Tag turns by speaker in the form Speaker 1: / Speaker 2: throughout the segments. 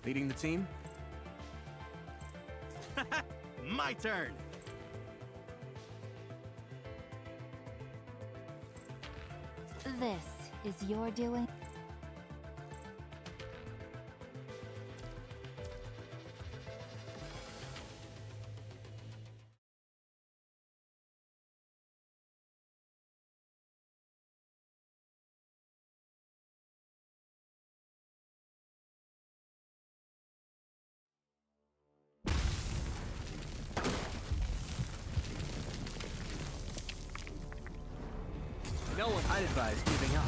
Speaker 1: Leading the team?
Speaker 2: My turn!
Speaker 3: This is your doing?
Speaker 1: No one. I'd advise giving up.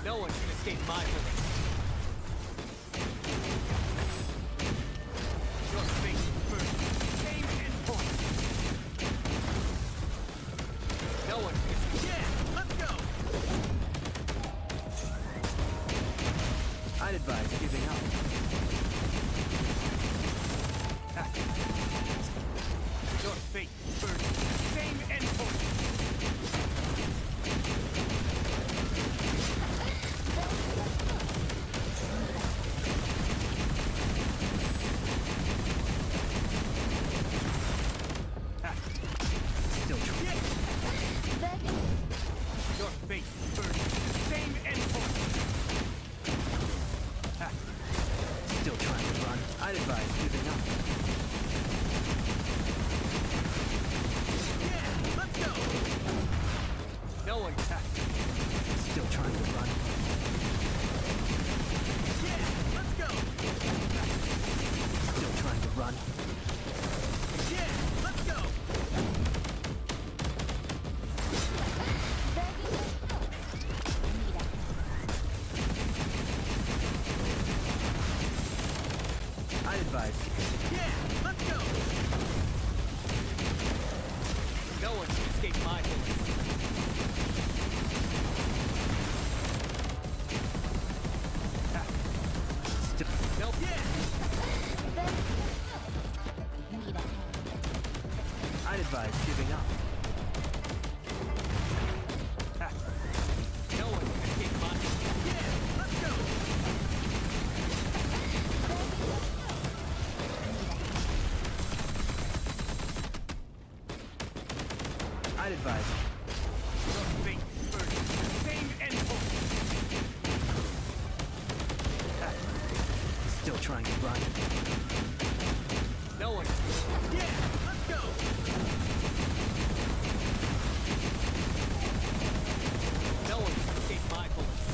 Speaker 4: No one can escape my bullets. Your fate first. Same endpoint. No one can escape.
Speaker 2: Yeah, let's go!
Speaker 1: I'd advise giving up.
Speaker 4: Your fate first. Same endpoint.
Speaker 1: Still true.
Speaker 4: Your fate first. Same endpoint.
Speaker 1: Still trying to run. I'd advise giving up.
Speaker 2: Yeah, let's go!
Speaker 4: No one.
Speaker 1: Still trying to run.
Speaker 2: Yeah, let's go!
Speaker 1: Still trying to run.
Speaker 2: Yeah, let's go!
Speaker 1: I'd advise.
Speaker 2: Yeah, let's go!
Speaker 4: No one can escape my bullets.
Speaker 1: Still.
Speaker 4: Nope.
Speaker 2: Yeah!
Speaker 1: I'd advise giving up.
Speaker 4: No one can escape my bullets.
Speaker 2: Yeah, let's go!
Speaker 1: I'd advise.
Speaker 4: Your fate first. Same endpoint.
Speaker 1: Still trying to run.
Speaker 4: No one.
Speaker 2: Yeah, let's go!
Speaker 4: No one can escape my bullets.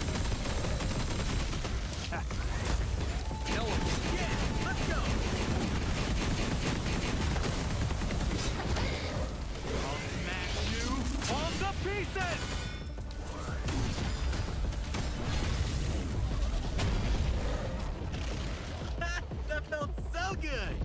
Speaker 4: No one.
Speaker 2: Yeah, let's go! I'll smash you all to pieces! That felt so good!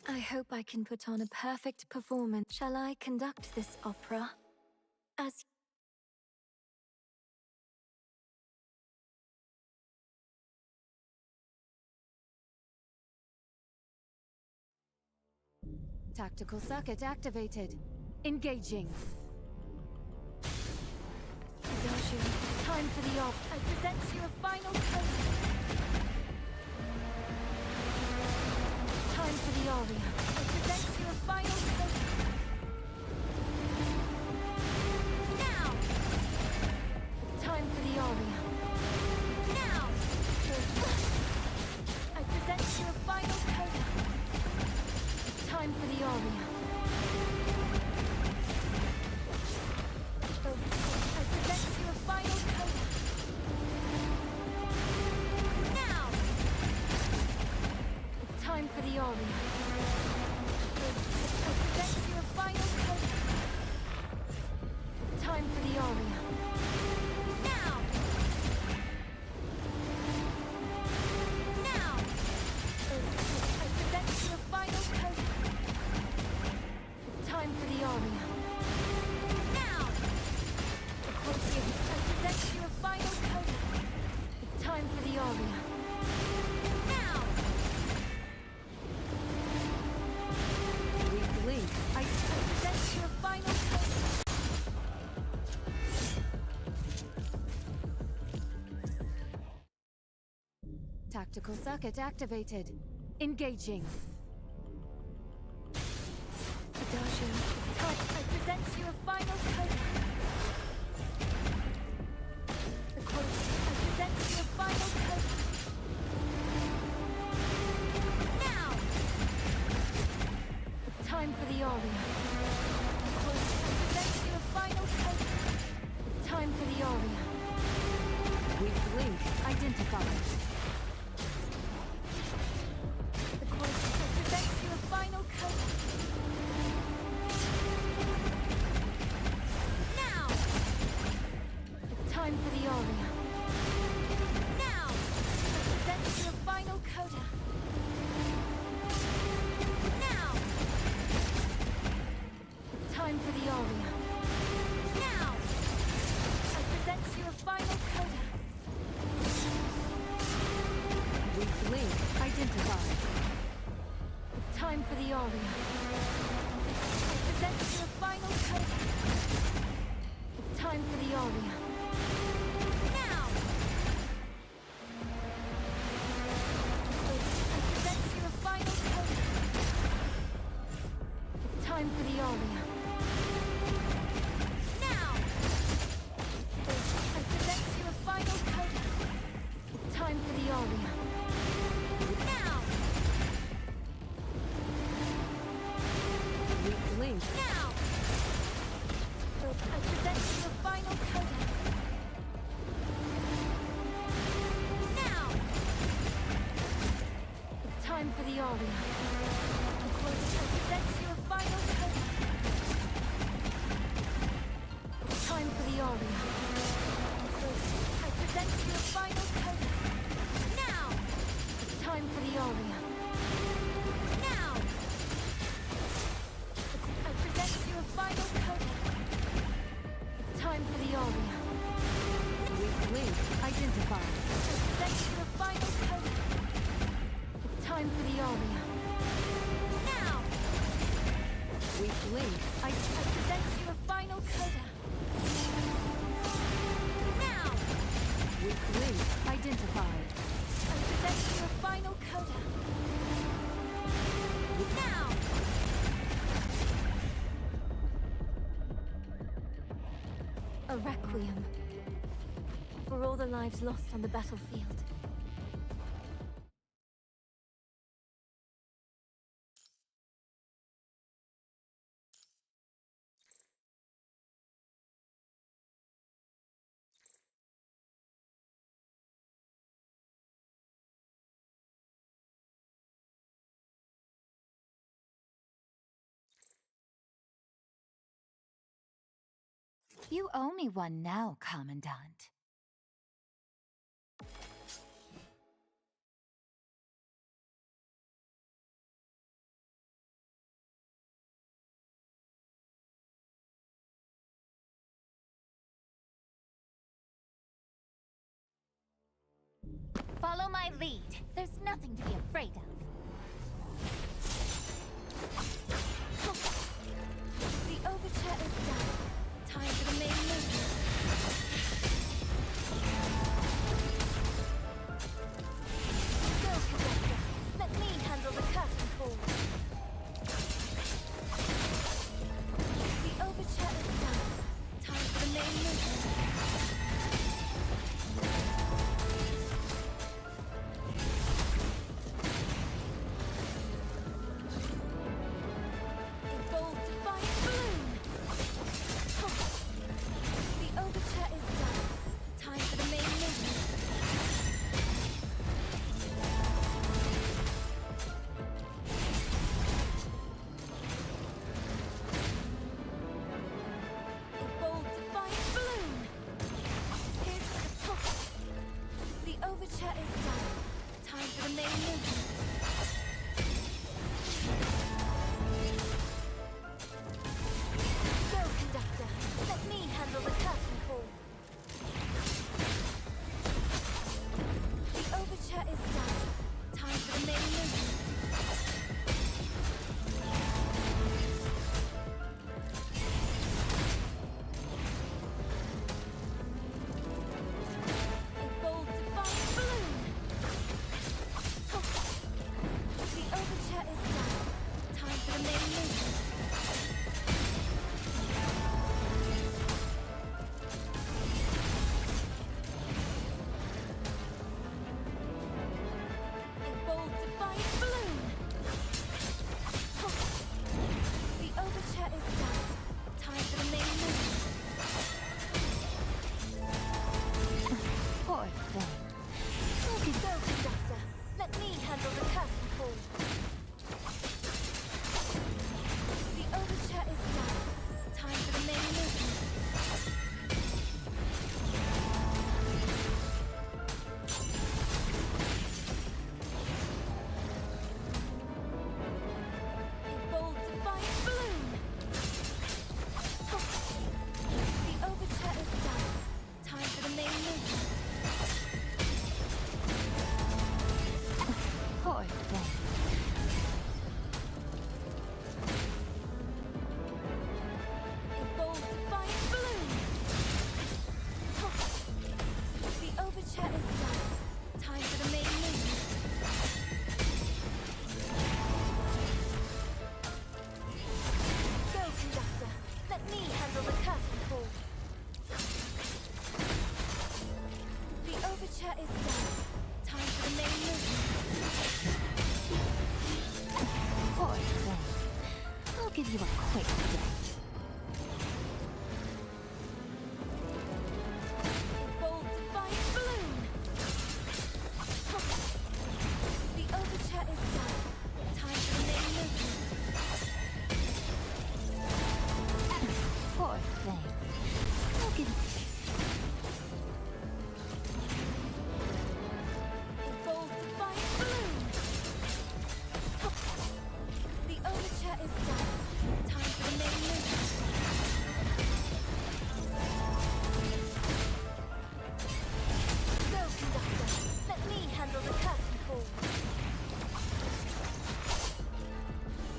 Speaker 3: I hope I can put on a perfect performance. Shall I conduct this opera? As tactical circuit activated. Engaging. Adagio, time for the op. I present you a final code. Time for the aria. I present you a final code. Now! It's time for the aria. Now! I present you a final coda. It's time for the aria. I present you a final coda. Now! It's time for the aria. I present you a final coda. It's time for the aria. Now! Optical circuit activated. Engaging. Adagio. I present you a final code. The quality. I present you a final code. Now! It's time for the aria. The quality. I present you a final code. It's time for the aria. Weak link identified. The quality. I present you a final code. Now! It's time for the aria. Now! I present you a final coda. Now! It's time for the aria. Now! I present you a final coda. Weak link identified. It's time for the aria. I present you a final coda. It's time for the aria. Now! I present you a final coda. It's time for the aria. Now! I present you a final coda. It's time for the aria. Now! Weak link. Now! I present you a final coda. Now! It's time for the aria. I present you a final coda. It's time for the aria. I present you a final coda. Now! It's time for the aria. Now! I present you a final coda. It's time for the aria. Weak link identified. I present you a final coda. It's time for the aria. Now! Weak link. I present you a final coda. Now! Weak link identified. I present you a final coda. Now! A requiem for all the lives lost on the battlefield.
Speaker 5: You owe me one now, Commandant. Follow my lead. There's nothing to be afraid of.
Speaker 3: The overture is done. Time for the main movement. Go, Conductor. Let me handle the curtain call. The overture is done. Time for the main movement.
Speaker 5: you a quick death.
Speaker 3: Bold defiant balloon! The overture is done. Time for the main movement.
Speaker 5: Poor thing. Look at
Speaker 3: Bold defiant balloon! The overture is done. Time for the main movement. Go, conductor. Let me handle the curtain call.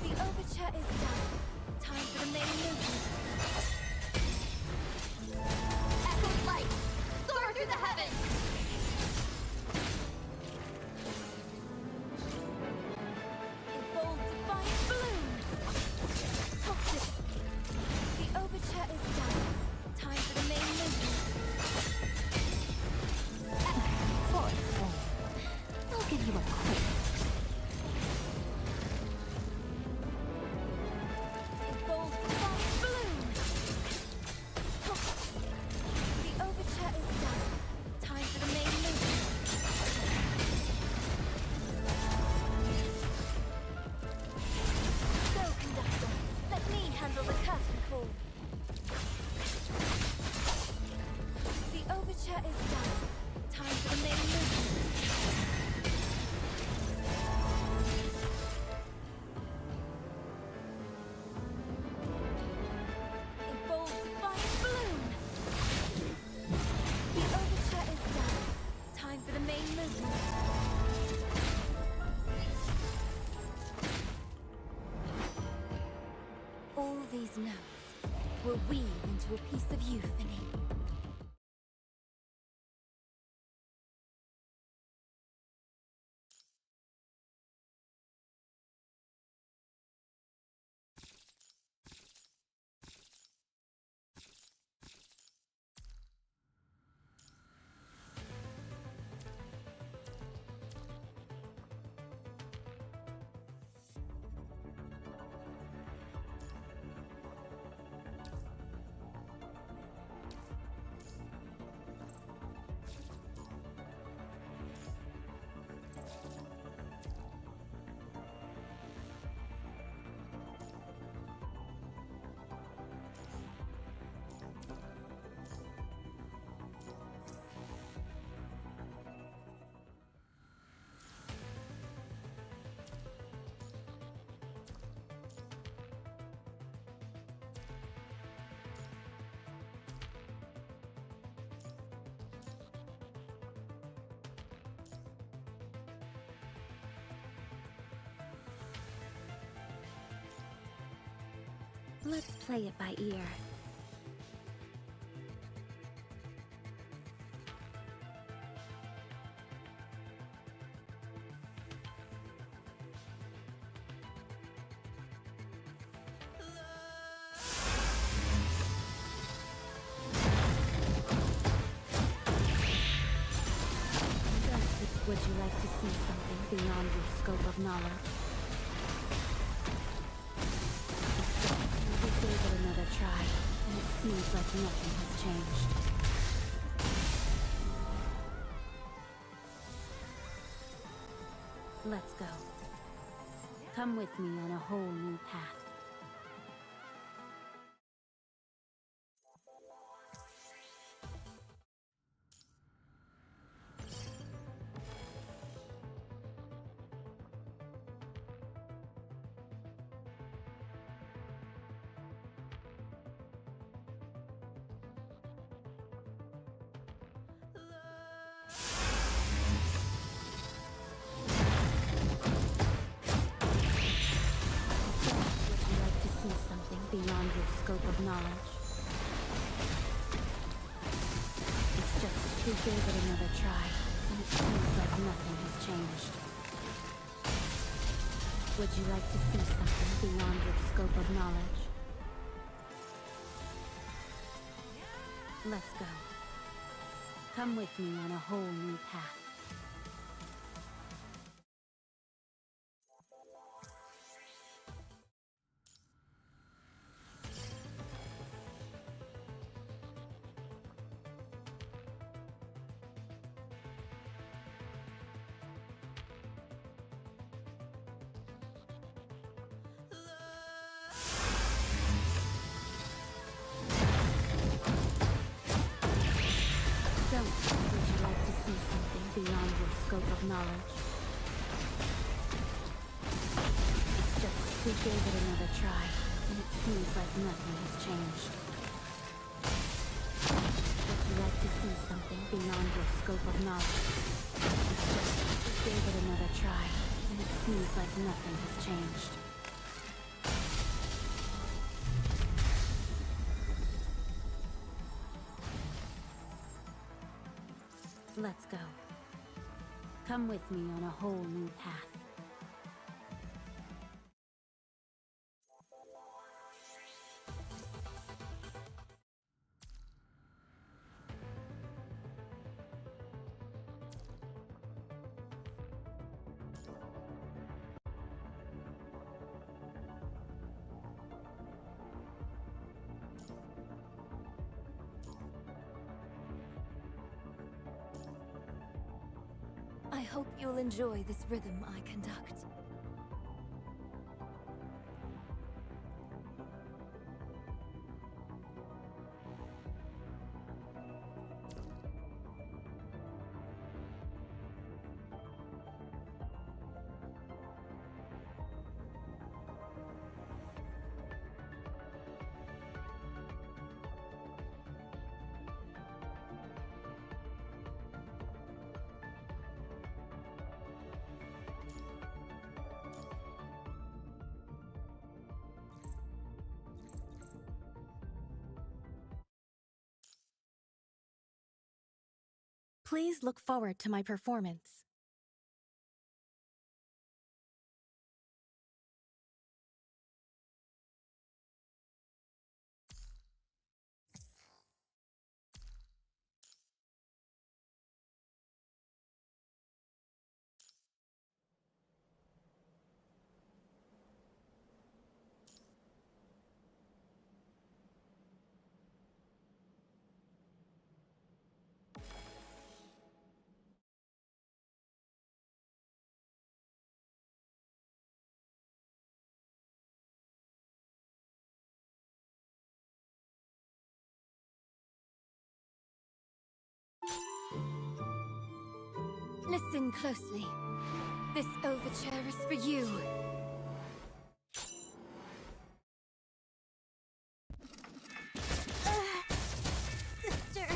Speaker 3: The overture is done. Time for the main movement.
Speaker 5: echoed light. Soar through the heavens.
Speaker 3: Bold defiant balloon! Toss it! The overture is done. Time for the main movement.
Speaker 5: Poor thing. I'll give you a quick.
Speaker 3: Bold defiant balloon! Toss it! The overture is done. Time for the main movement. Go, conductor. Let me handle the curtain call. The overture is done. Time for the main movement. A bold defiant balloon. The overture is done. Time for the main movement. All these notes will weave into a piece of euphony. Let's play it by ear. Would you like to see something beyond your scope of knowledge? We gave it another try, and it seems like nothing has changed. Let's go. Come with me on a whole new path. Beyond your scope of knowledge. It's just we gave it another try, and it seems like nothing has changed. Would you like to see something beyond your scope of knowledge? Let's go. Come with me on a whole new path. Would you like to see something beyond your scope of knowledge? It's just we gave it another try, and it seems like nothing has changed. Would you like to see something beyond your scope of knowledge? It's just we gave it another try, and it seems like nothing has changed. Let's go. Come with me on a whole new path. I hope you'll enjoy this rhythm I conduct. Please look forward to my performance. Listen closely. This overture is for you. Sister.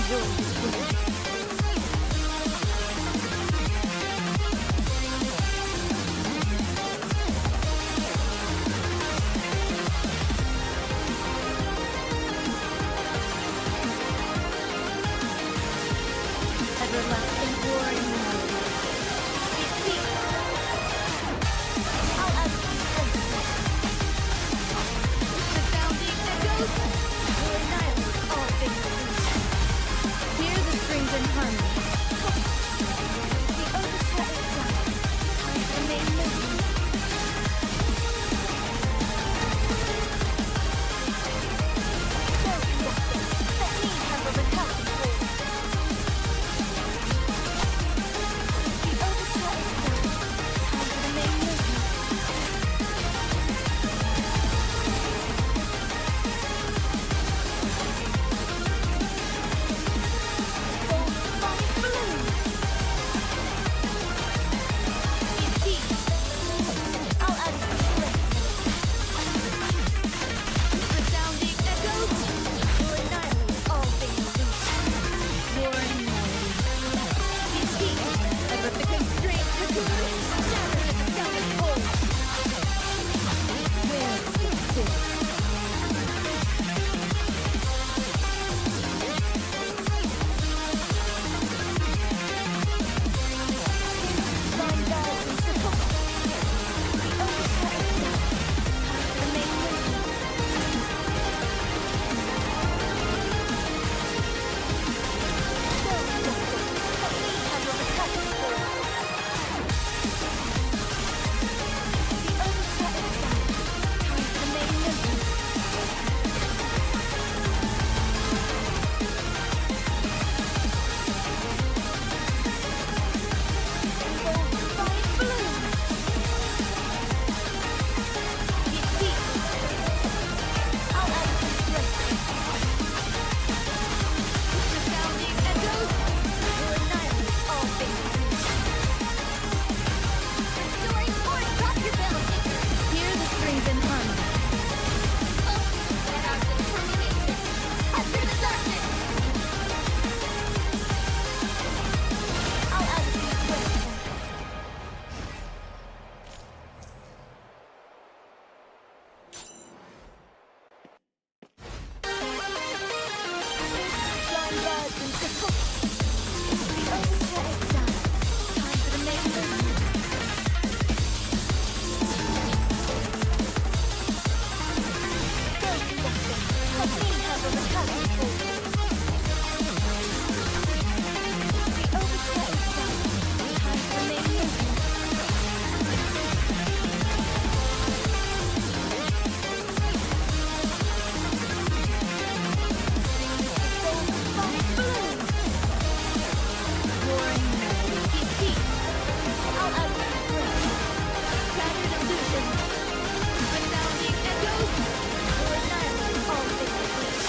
Speaker 3: world is winning. Everlasting glory now. Defeat. I'll ask you principles. The sounding echoes will annihilate all things. Hear the strings in harmony. The orchestra is done. The main movement. So conducting. Let me handle the task force. The orchestra is done. Time for the main movement. Gold sonic balloon. Defeat. I'll add some bliss. Resounding echoes will annihilate all things loose. Roaring melody. Defeat. Ever the constraint cocoon shattered at the sound of gold. Where is the still? Line guards and circles. The orchestra is done. Time for the main movement. So conducting. Let me handle the task force. The orchestra is done. Time for the main movement. Gold sonic balloon. Defeat. I'll add some bliss. Resounding echoes will annihilate all things loose. Restoring point. Drop your bell. Hear the strings in harmony. I have determination. Under the darkness. I'll add a few twists. Line guards and circles. The orchestra is done. Time for the main movement. So conducting. Let me handle the task force. The orchestra is done. Time for the main movement. Gold sonic balloon. Roaring melody. Defeat. I'll add some bliss. Shattered illusion. Resounding echoes will annihilate all things loose.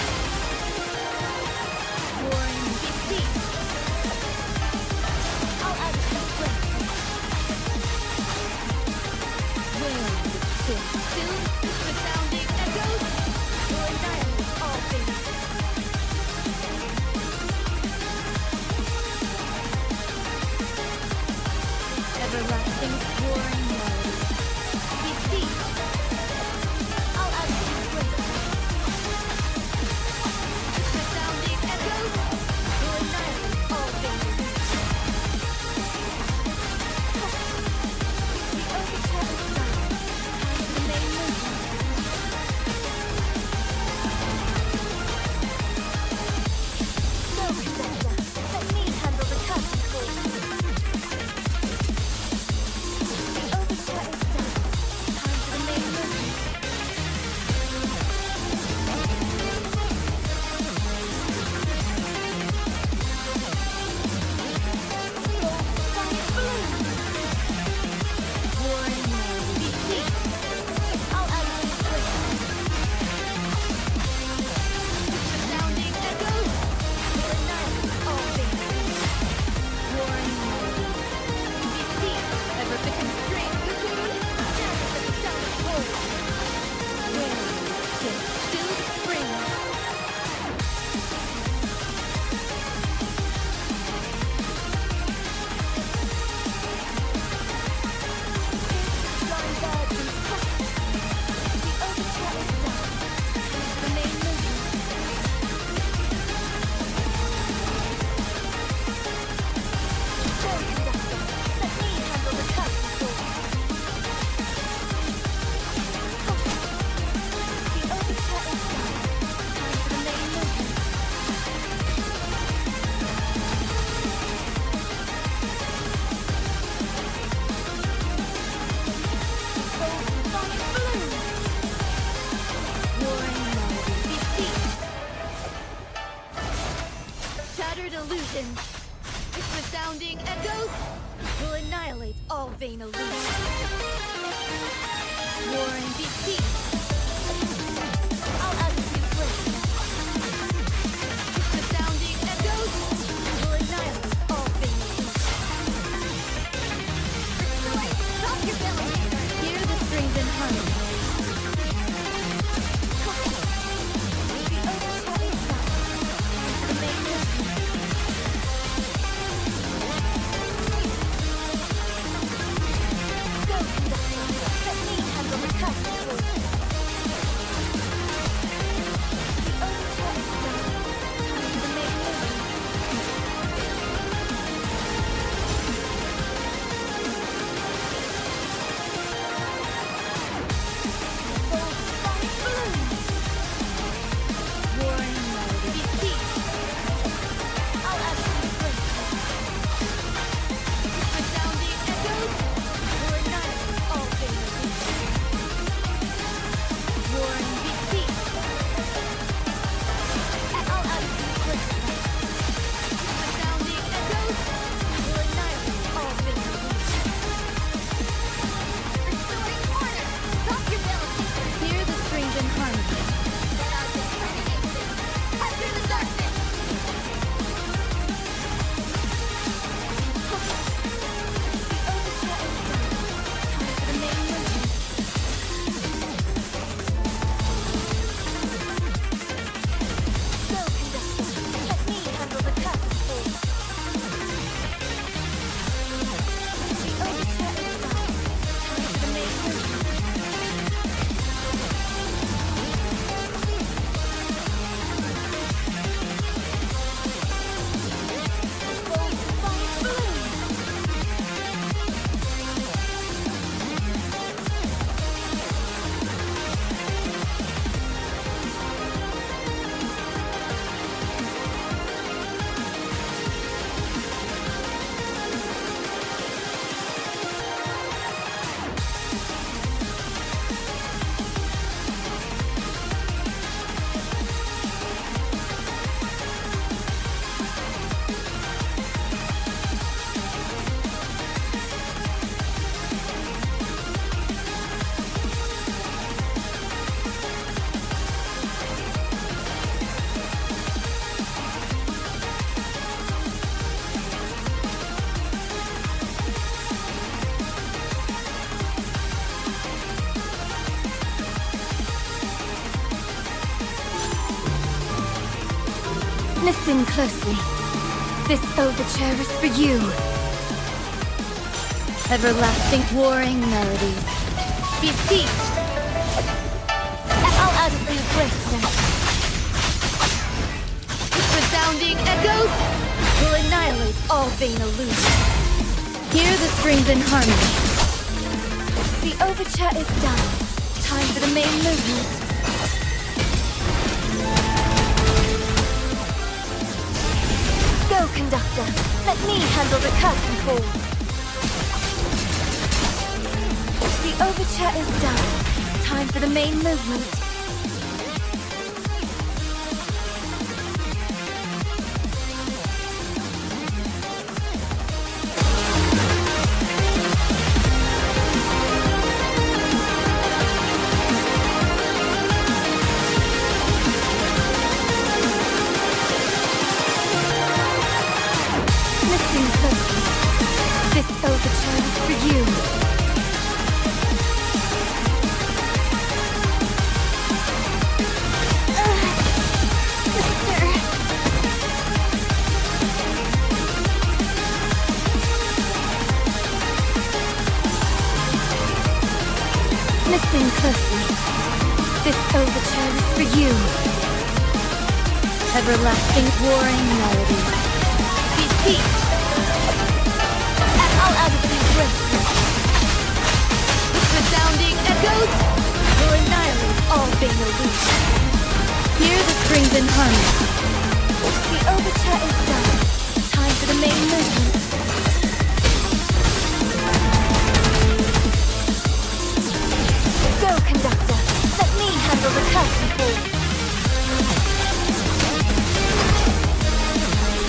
Speaker 3: illusions. Its resounding echoes will annihilate all vain illusions. War and defeat. I'll add a few places. Its resounding echoes will annihilate all vain illusions. Destroy! Stop your ability! Hear the strings in harmony. Listen closely. This overture is for you. Everlasting warring melodies. Beseech! I'll add a few breaths now. Its resounding echoes will annihilate all vain illusions. Hear the strings in harmony. The overture is done. Time for the main movement. Go, conductor. Let me handle the curtain call. The overture is done. Time for the main movement. This overture is for you. Listen closely. This overture is for you. Everlasting warring melody. Beseech! I'll add a few breaths. With resounding echoes will annihilate all vain illusions. Hear the strings in harmony. The overture is done. Time for the main movement. Go, conductor. Let me handle the curtain call.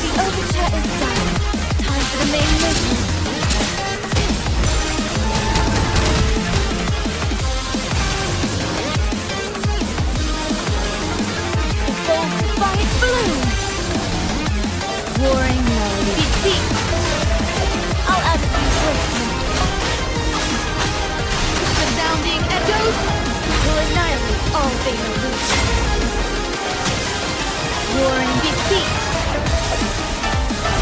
Speaker 3: The overture they will lose. War and defeat.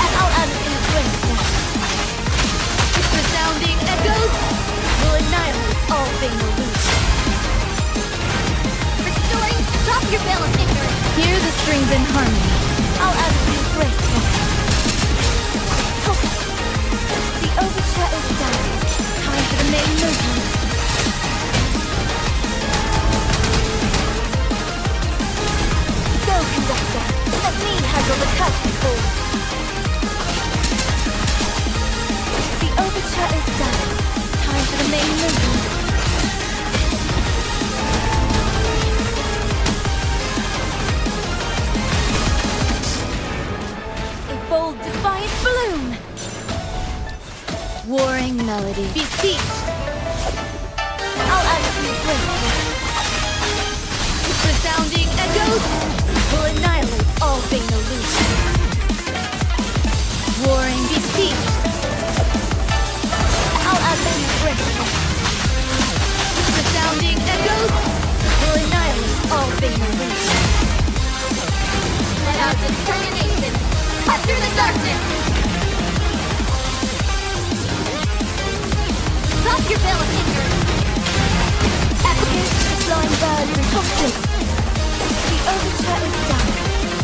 Speaker 3: And I'll add it in grace now. Its resounding echoes will annihilate all they will lose. Restoring, drop your veil of ignorance. Hear the strings in harmony. I'll add it in grace now. The overture is done. Time for the main movement. Go, conductor. Let me handle the curtain call. The overture is done. Time for the main movement. A bold, defiant bloom. Warring melody. Beseech. I'll add a few graces. Resounding echoes will annihilate all vain illusions. Warring beseech. I'll add a few graces. Resounding echoes will annihilate all vain illusions. Let out determination. Cut through the darkness. Drop your veil of ignorance. Advocate, flying birds and foxes. The overture is done.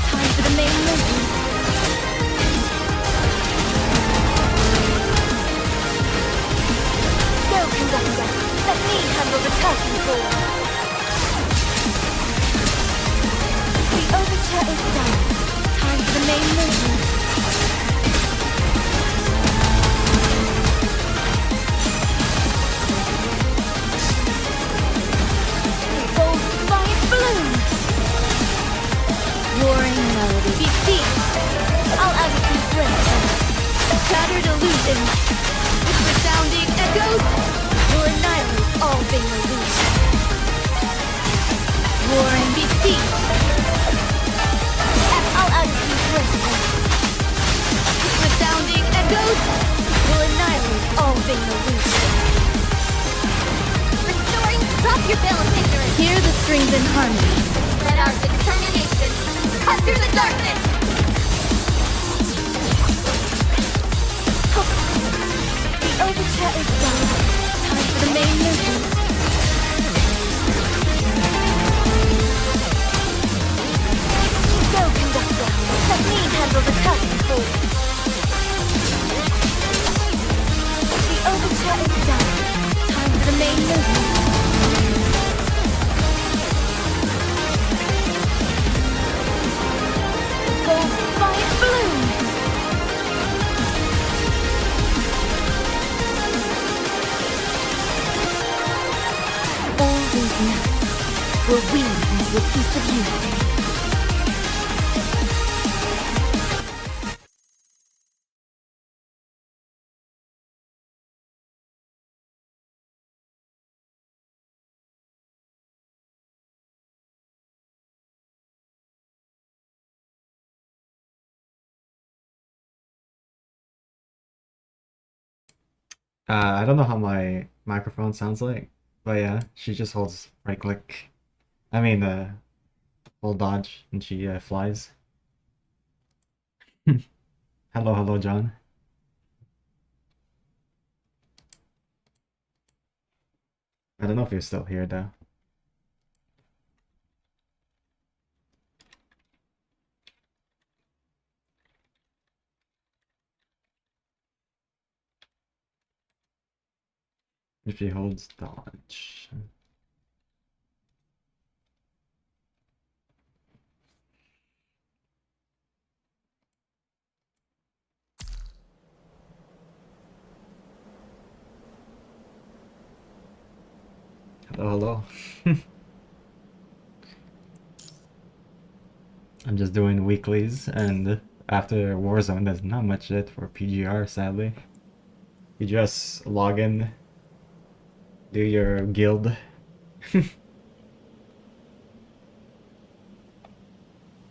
Speaker 3: Time for the main movement. Go, conductor. Let me handle the curtain call. The overture is done. Time for the main movement. Warring melody. Beseech. I'll add a few grace. Shattered illusions. With resounding echoes will annihilate all vain illusions. Warring beseech. And I'll add a few grace. With resounding echoes will annihilate all vain illusions. Restoring, drop your veil of ignorance. Hear the strings in harmony. Let our determination cut through the darkness! The overture is done. Time for the main movement. Go, conductor. Let me handle the curtain call. The overture is done. Time for the main movement. Gold defiant bloom. All these nights will weave into a piece of unity.
Speaker 6: I don't know how my microphone sounds like, but yeah, she just holds right click. I mean, hold dodge, and she flies. Hello, hello, John. I don't know if you're still here though. If she holds dodge. Hello, hello. I'm just doing weeklies, and after Warzone, there's not much yet for PGR, sadly. You just log in, do your guild.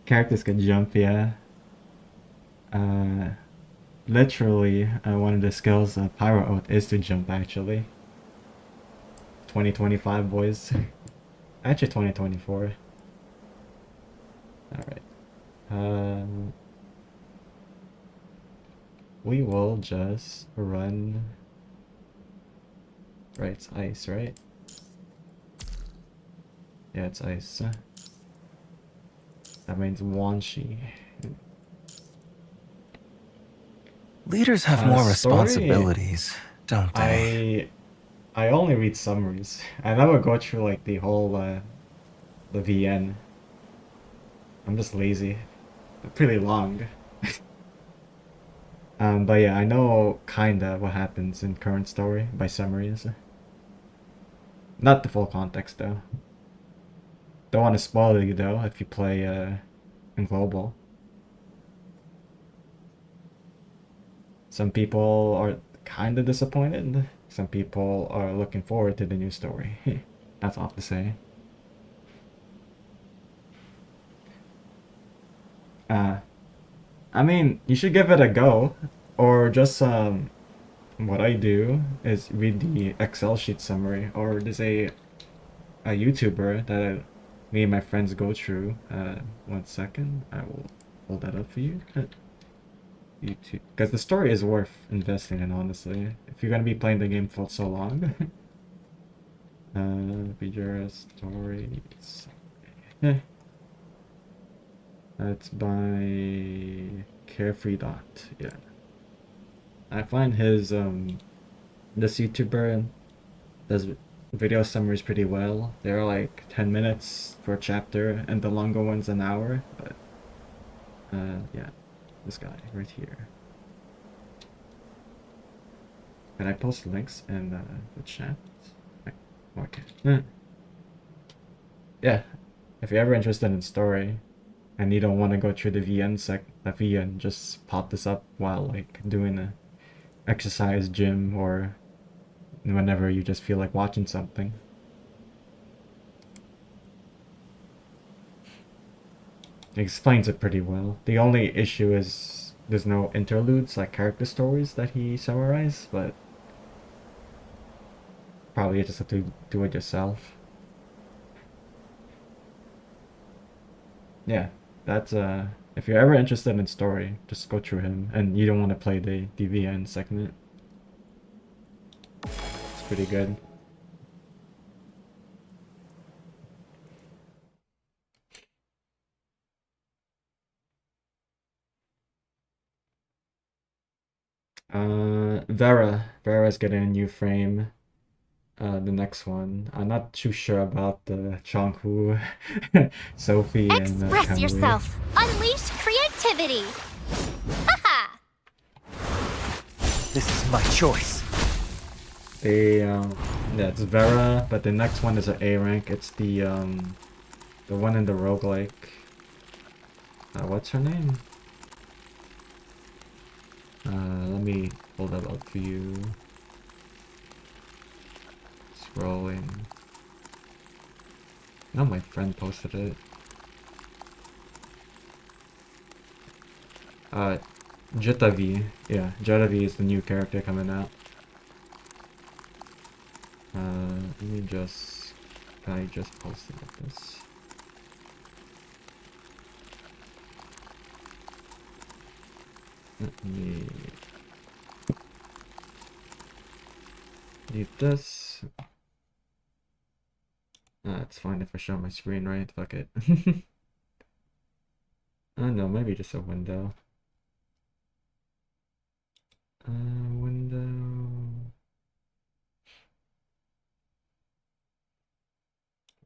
Speaker 6: Characters can jump, yeah. Literally, one of the skills of Pyro Oath is to jump, actually. 2025, boys. Actually 2024. Alright. We will just run... Right, it's ice, right? Yeah, it's ice. That means Wanshi.
Speaker 1: Leaders have more
Speaker 6: Story,
Speaker 1: responsibilities, don't they?
Speaker 6: I only read summaries. I never go through like the whole the VN. I'm just lazy. They're pretty long. But yeah, I know kinda what happens in current story by summaries. Not the full context though. Don't want to spoil you though if you play in global. Some people are kinda disappointed. Some people are looking forward to the new story. That's off to say. I mean, you should give it a go, or just what I do is read the Excel sheet summary, or there's a YouTuber that me and my friends go through. 1 second, I will hold that up for you. YouTube, because the story is worth investing in, honestly. If you're gonna be playing the game for so long. PGR stories. That's by Carefree Dot. Yeah, I find his this YouTuber does video summaries pretty well. They're like 10 minutes per chapter, and the longer one's an hour. But yeah, this guy right here. Can I post links in the chat? Okay. Yeah, if you're ever interested in story and you don't want to go through the VN, just pop this up while like doing a exercise, gym, or whenever you just feel like watching something. It explains it pretty well. The only issue is there's no interludes, like character stories that he summarized, but probably you just have to do it yourself. Yeah, that's if you're ever interested in story, just go through him, and you don't want to play the VN segment. It's pretty good. Vera's getting a new frame. The next one, I'm not too sure about the Chonghu, Sophie, and
Speaker 3: Express
Speaker 6: Kamui.
Speaker 3: yourself. Unleash creativity. Haha.
Speaker 1: This is my choice.
Speaker 6: Yeah, it's Vera, but the next one is an A rank. It's the one in the roguelike. What's her name? Let me pull that up for you. Scrolling. No, my friend posted it. Jitavi. Yeah, Jitavi is the new character coming out. Let me just... I just posted this. Let me... delete this. It's fine if I show my screen, right? Fuck it. Oh no, maybe just a window.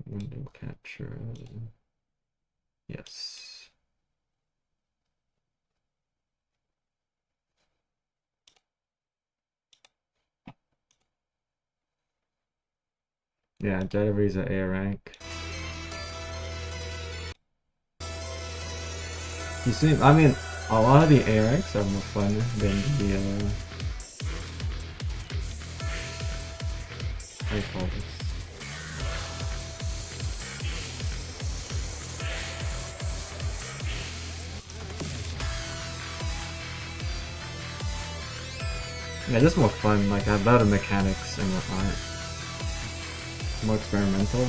Speaker 6: Window capture. Yes. Yeah, Jetavi's an A rank. You see, I mean, a lot of the A ranks are more fun than the how do you call this? Yeah, just more fun, like have better mechanics and whatnot. More experimental.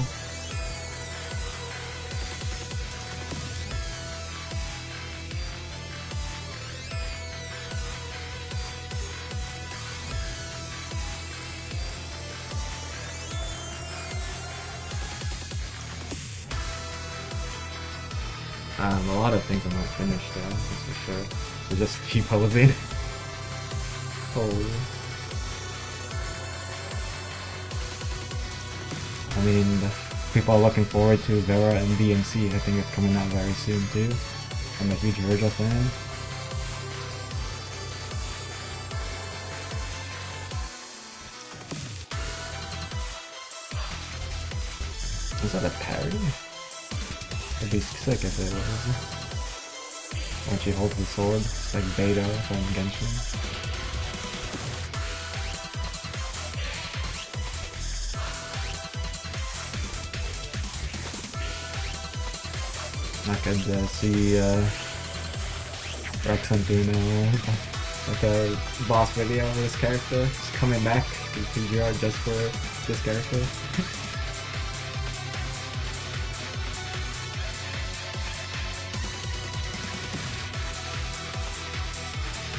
Speaker 6: A lot of things are not finished though, that's for sure. So just keep posing. Holy. I mean, people are looking forward to Vera and BMC. I think it's coming out very soon too. I'm a huge Virgil fan. Was that a parry? It'd be sick if it was. When she holds the sword, it's like Beto from Genshin. I could see Rex and Dino, like a boss video of this character, just coming back to PGR just for this character.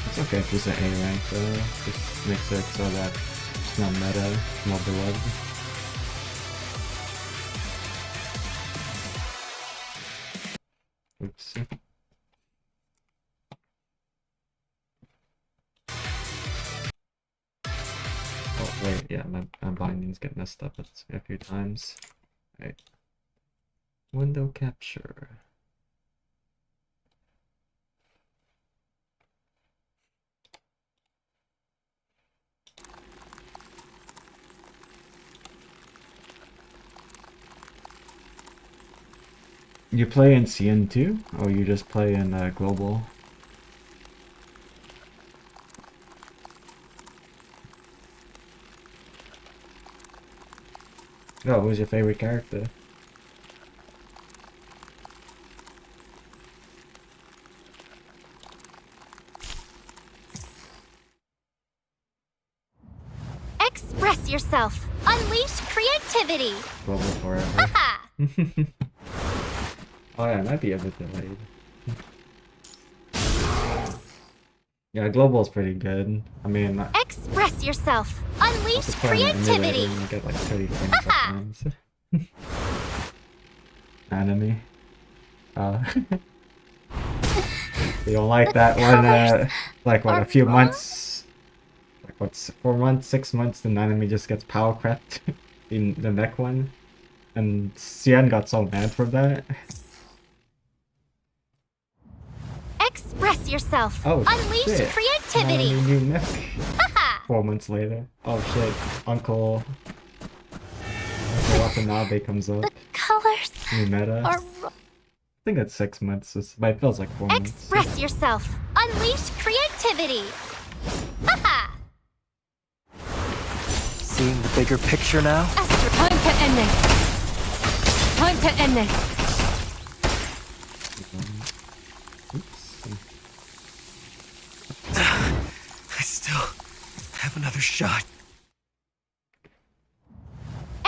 Speaker 6: It's okay if it's an A rank though, just makes it so that it's not meta, more beloved. Oops. Oh wait, yeah, my bindings get messed up a few times. Right. Window capture. You play in CN too, or you just play in global? Oh, who's your favorite character?
Speaker 3: Express yourself. Unleash creativity.
Speaker 6: Global forever.
Speaker 3: Haha.
Speaker 6: Oh yeah, it might be a bit delayed. Yeah, global is pretty good. I mean,
Speaker 3: Express yourself. Unleash
Speaker 6: also play on an emulator
Speaker 3: creativity.
Speaker 6: and you get like 30 frames sometimes. Anime. You don't like that one, like what, a few months, like what's 4 months, 6 months, then anime just gets power crept in the neck one. And CN got so mad for that.
Speaker 3: Express yourself.
Speaker 6: Oh,
Speaker 3: Unleash
Speaker 6: shit.
Speaker 3: creativity.
Speaker 6: New neck.
Speaker 3: Haha.
Speaker 6: 4 months later. Oh shit, Uncle Watanabe comes up.
Speaker 3: The colors
Speaker 6: New meta.
Speaker 3: are
Speaker 6: I think it's 6 months, but it feels like 4 months.
Speaker 3: Express yourself. Unleash creativity. Haha.
Speaker 1: Seeing the bigger picture now?
Speaker 3: Time to end this. Time to end this.
Speaker 6: Oops.
Speaker 1: I still have another shot.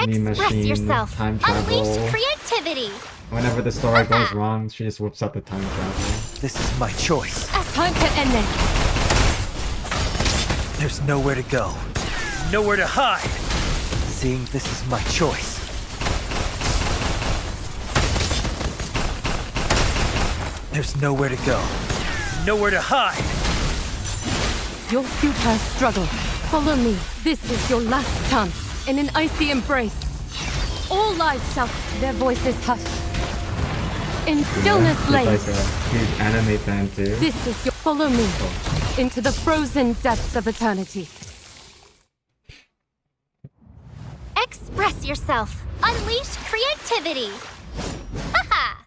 Speaker 6: Knee
Speaker 3: Express
Speaker 6: machine,
Speaker 3: yourself.
Speaker 6: time
Speaker 3: Unleash
Speaker 6: travel.
Speaker 3: creativity.
Speaker 6: Whenever the story goes wrong, she just whips out the time travel.
Speaker 1: This is my choice.
Speaker 3: Time to end this.
Speaker 1: There's nowhere to go. Nowhere to hide. Seeing this is my choice. There's nowhere to go. Nowhere to hide.
Speaker 7: Your futile struggle. Follow me. This is your last chance. In an icy embrace. All lives shall their voices hush. In stillness
Speaker 6: She's
Speaker 7: lay.
Speaker 6: like a huge anime fan too.
Speaker 7: This is your follow me into the frozen depths of eternity.
Speaker 3: Express yourself. Unleash creativity. Haha.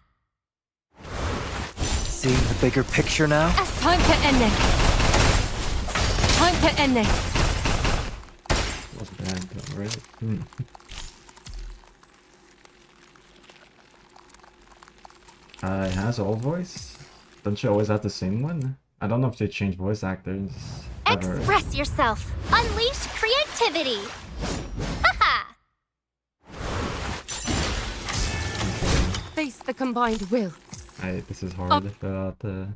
Speaker 1: Seeing the bigger picture now?
Speaker 7: Time to end this. Time to end this.
Speaker 6: Wasn't bad, but right. It has all voice? Don't you always have the same one? I don't know if they change voice actors ever.
Speaker 3: Express yourself. Unleash creativity. Haha.
Speaker 7: Face the combined will.
Speaker 6: This is hard without the...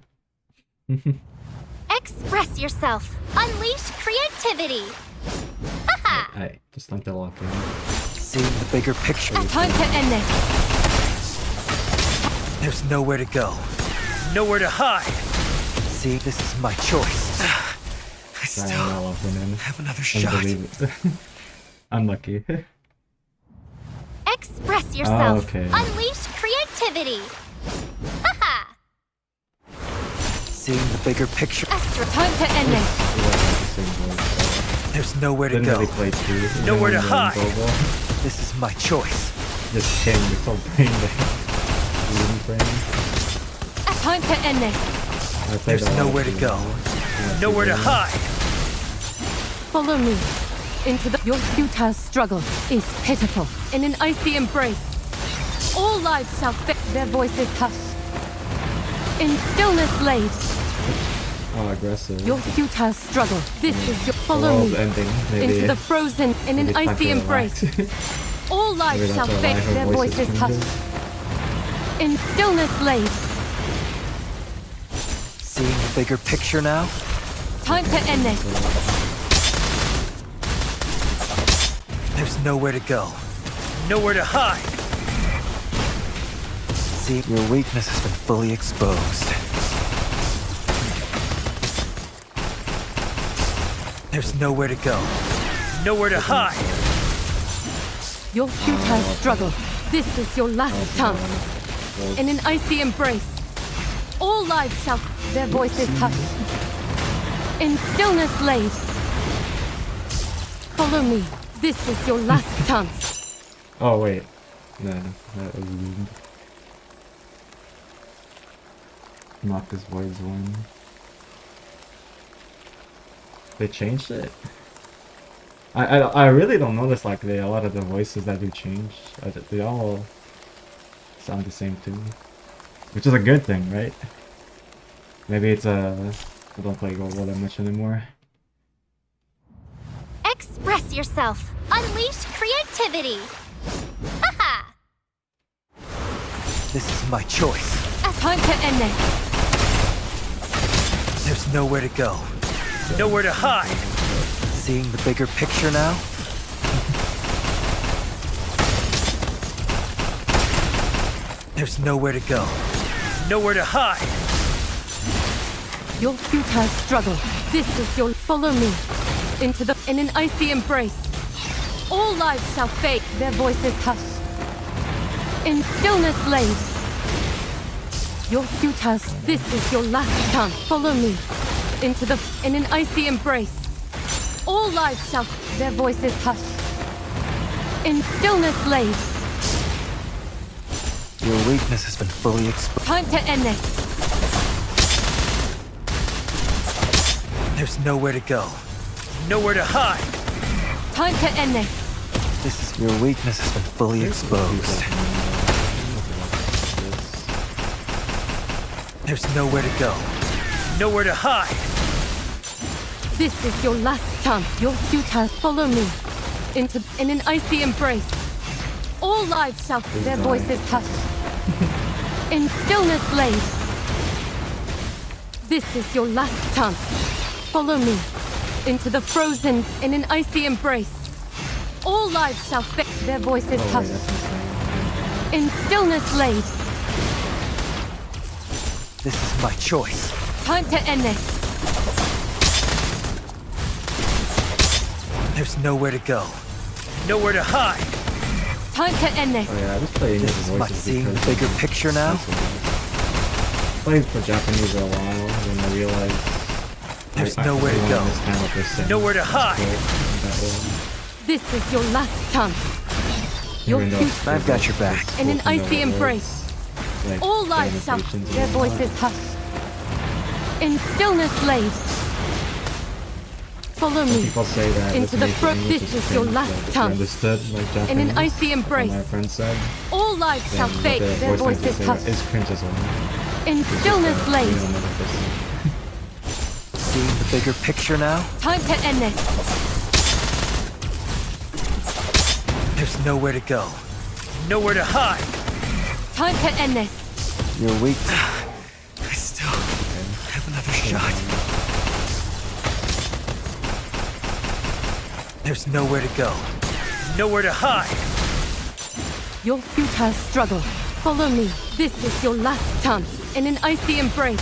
Speaker 3: Express yourself. Unleash creativity. Haha.
Speaker 6: Just like the lock in.
Speaker 1: Seeing the bigger picture.
Speaker 7: Time to end this.
Speaker 1: There's nowhere to go. Nowhere to hide. See, this is my choice. I still have another shot.
Speaker 6: Unbelievable. Unlucky.
Speaker 3: Express yourself.
Speaker 6: okay.
Speaker 3: Unleash creativity. Haha.
Speaker 1: Seeing the bigger picture.
Speaker 3: Extra time to end this.
Speaker 1: There's nowhere to
Speaker 6: Didn't
Speaker 1: go.
Speaker 6: really play two.
Speaker 1: Nowhere to
Speaker 6: Didn't
Speaker 1: hide.
Speaker 6: really go well.
Speaker 1: This is my choice.
Speaker 6: Just came with so brain dead. Bleeding brain.
Speaker 3: Time to end this.
Speaker 6: I played
Speaker 1: There's
Speaker 6: a lot of
Speaker 1: nowhere to
Speaker 6: two
Speaker 1: go.
Speaker 6: now.
Speaker 1: Nowhere to hide.
Speaker 7: Follow me into the. Your futile struggle is pitiful in an icy embrace. All lives shall fit their voices hushed. In stillness laid,
Speaker 6: Oh, aggressive.
Speaker 7: your futile struggle. This is your. Follow
Speaker 6: World
Speaker 7: me
Speaker 6: ending. Maybe
Speaker 7: into the frozen in an
Speaker 6: maybe it's time
Speaker 7: icy
Speaker 6: to
Speaker 7: embrace.
Speaker 6: relax.
Speaker 7: All lives
Speaker 6: Maybe
Speaker 7: shall
Speaker 6: that's why
Speaker 7: fake
Speaker 6: her
Speaker 7: their
Speaker 6: voice is
Speaker 7: voices
Speaker 6: changing.
Speaker 7: hushed. In stillness laid,
Speaker 1: Seeing the bigger picture now.
Speaker 7: time to end this.
Speaker 1: There's nowhere to go. Nowhere to hide. See, your weakness has been fully exposed. There's nowhere to go. Nowhere to hide.
Speaker 7: Your futile struggle. This is your last chance. In an icy embrace, all lives shall their voices hushed. In stillness laid, follow me. This is your last chance.
Speaker 6: Oh wait. No, that was weird. Marcus Void's one. They changed it. I really don't notice like a lot of the voices that do change. They all sound the same to me, which is a good thing, right? Maybe it's I don't play Go-Go that much anymore.
Speaker 3: Express yourself. Unleash creativity. Haha.
Speaker 1: This is my choice.
Speaker 7: Time to end this.
Speaker 1: There's nowhere to go. Nowhere to hide. Seeing the bigger picture now. There's nowhere to go. Nowhere to hide.
Speaker 7: Your futile struggle. This is your. Follow me into the in an icy embrace. All lives shall fade. Their voices hushed. In stillness laid. Your futile. This is your last chance. Follow me into the in an icy embrace. All lives shall their voices hushed. In stillness laid.
Speaker 1: Your weakness has been fully exposed.
Speaker 7: Time to end this.
Speaker 1: There's nowhere to go. Nowhere to hide.
Speaker 7: Time to end this.
Speaker 1: This is your weakness has been fully exposed. There's nowhere to go. Nowhere to hide.
Speaker 7: This is your last chance. Your futile. Follow me into in an icy embrace. All lives shall their voices hushed. In stillness laid. This is your last chance. Follow me into the frozen in an icy embrace. All lives shall fit their voices
Speaker 6: Oh wait,
Speaker 7: hushed.
Speaker 6: that's insane.
Speaker 7: In stillness laid.
Speaker 1: This is my choice.
Speaker 7: Time to end this.
Speaker 1: There's nowhere to go. Nowhere to hide.
Speaker 7: Time to end this.
Speaker 6: Oh yeah, I just play English
Speaker 1: This is my
Speaker 6: voices
Speaker 1: seeing the
Speaker 6: because
Speaker 1: bigger picture now.
Speaker 6: played for Japanese for a while when I realized
Speaker 1: There's
Speaker 6: I
Speaker 1: nowhere to
Speaker 6: really
Speaker 1: go.
Speaker 6: wanna understand what they're saying.
Speaker 1: Nowhere to hide.
Speaker 7: This is your last chance. Your
Speaker 6: Even though
Speaker 7: future
Speaker 1: I've got your back.
Speaker 7: in an
Speaker 6: spoken
Speaker 7: icy
Speaker 6: over
Speaker 7: embrace.
Speaker 6: words, like
Speaker 7: All lives shall
Speaker 6: annotations and
Speaker 7: their
Speaker 6: whatnot.
Speaker 7: voices hushed. In stillness laid. Follow
Speaker 6: When
Speaker 7: me
Speaker 6: people say that
Speaker 7: into
Speaker 6: listening
Speaker 7: the
Speaker 6: to
Speaker 7: front.
Speaker 6: English
Speaker 7: This
Speaker 6: is
Speaker 7: is your
Speaker 6: cringe,
Speaker 7: last
Speaker 6: like, if you
Speaker 7: chance.
Speaker 6: understood like Japanese,
Speaker 7: In an icy
Speaker 6: what
Speaker 7: embrace.
Speaker 6: my friend said,
Speaker 7: All lives shall
Speaker 6: then
Speaker 7: fade.
Speaker 6: the
Speaker 7: Their
Speaker 6: voice
Speaker 7: voices
Speaker 6: actors say
Speaker 7: hushed.
Speaker 6: is cringe as well.
Speaker 7: In
Speaker 6: It's just
Speaker 7: stillness
Speaker 6: that
Speaker 7: laid.
Speaker 6: we don't know what they're saying.
Speaker 1: Seeing the bigger picture now.
Speaker 7: Time to end this.
Speaker 1: There's nowhere to go. Nowhere to hide.
Speaker 7: Time to end this.
Speaker 1: You're weak. I still have another shot. There's nowhere to go. Nowhere to hide.
Speaker 7: Your futile struggle. Follow me. This is your last chance in an icy embrace.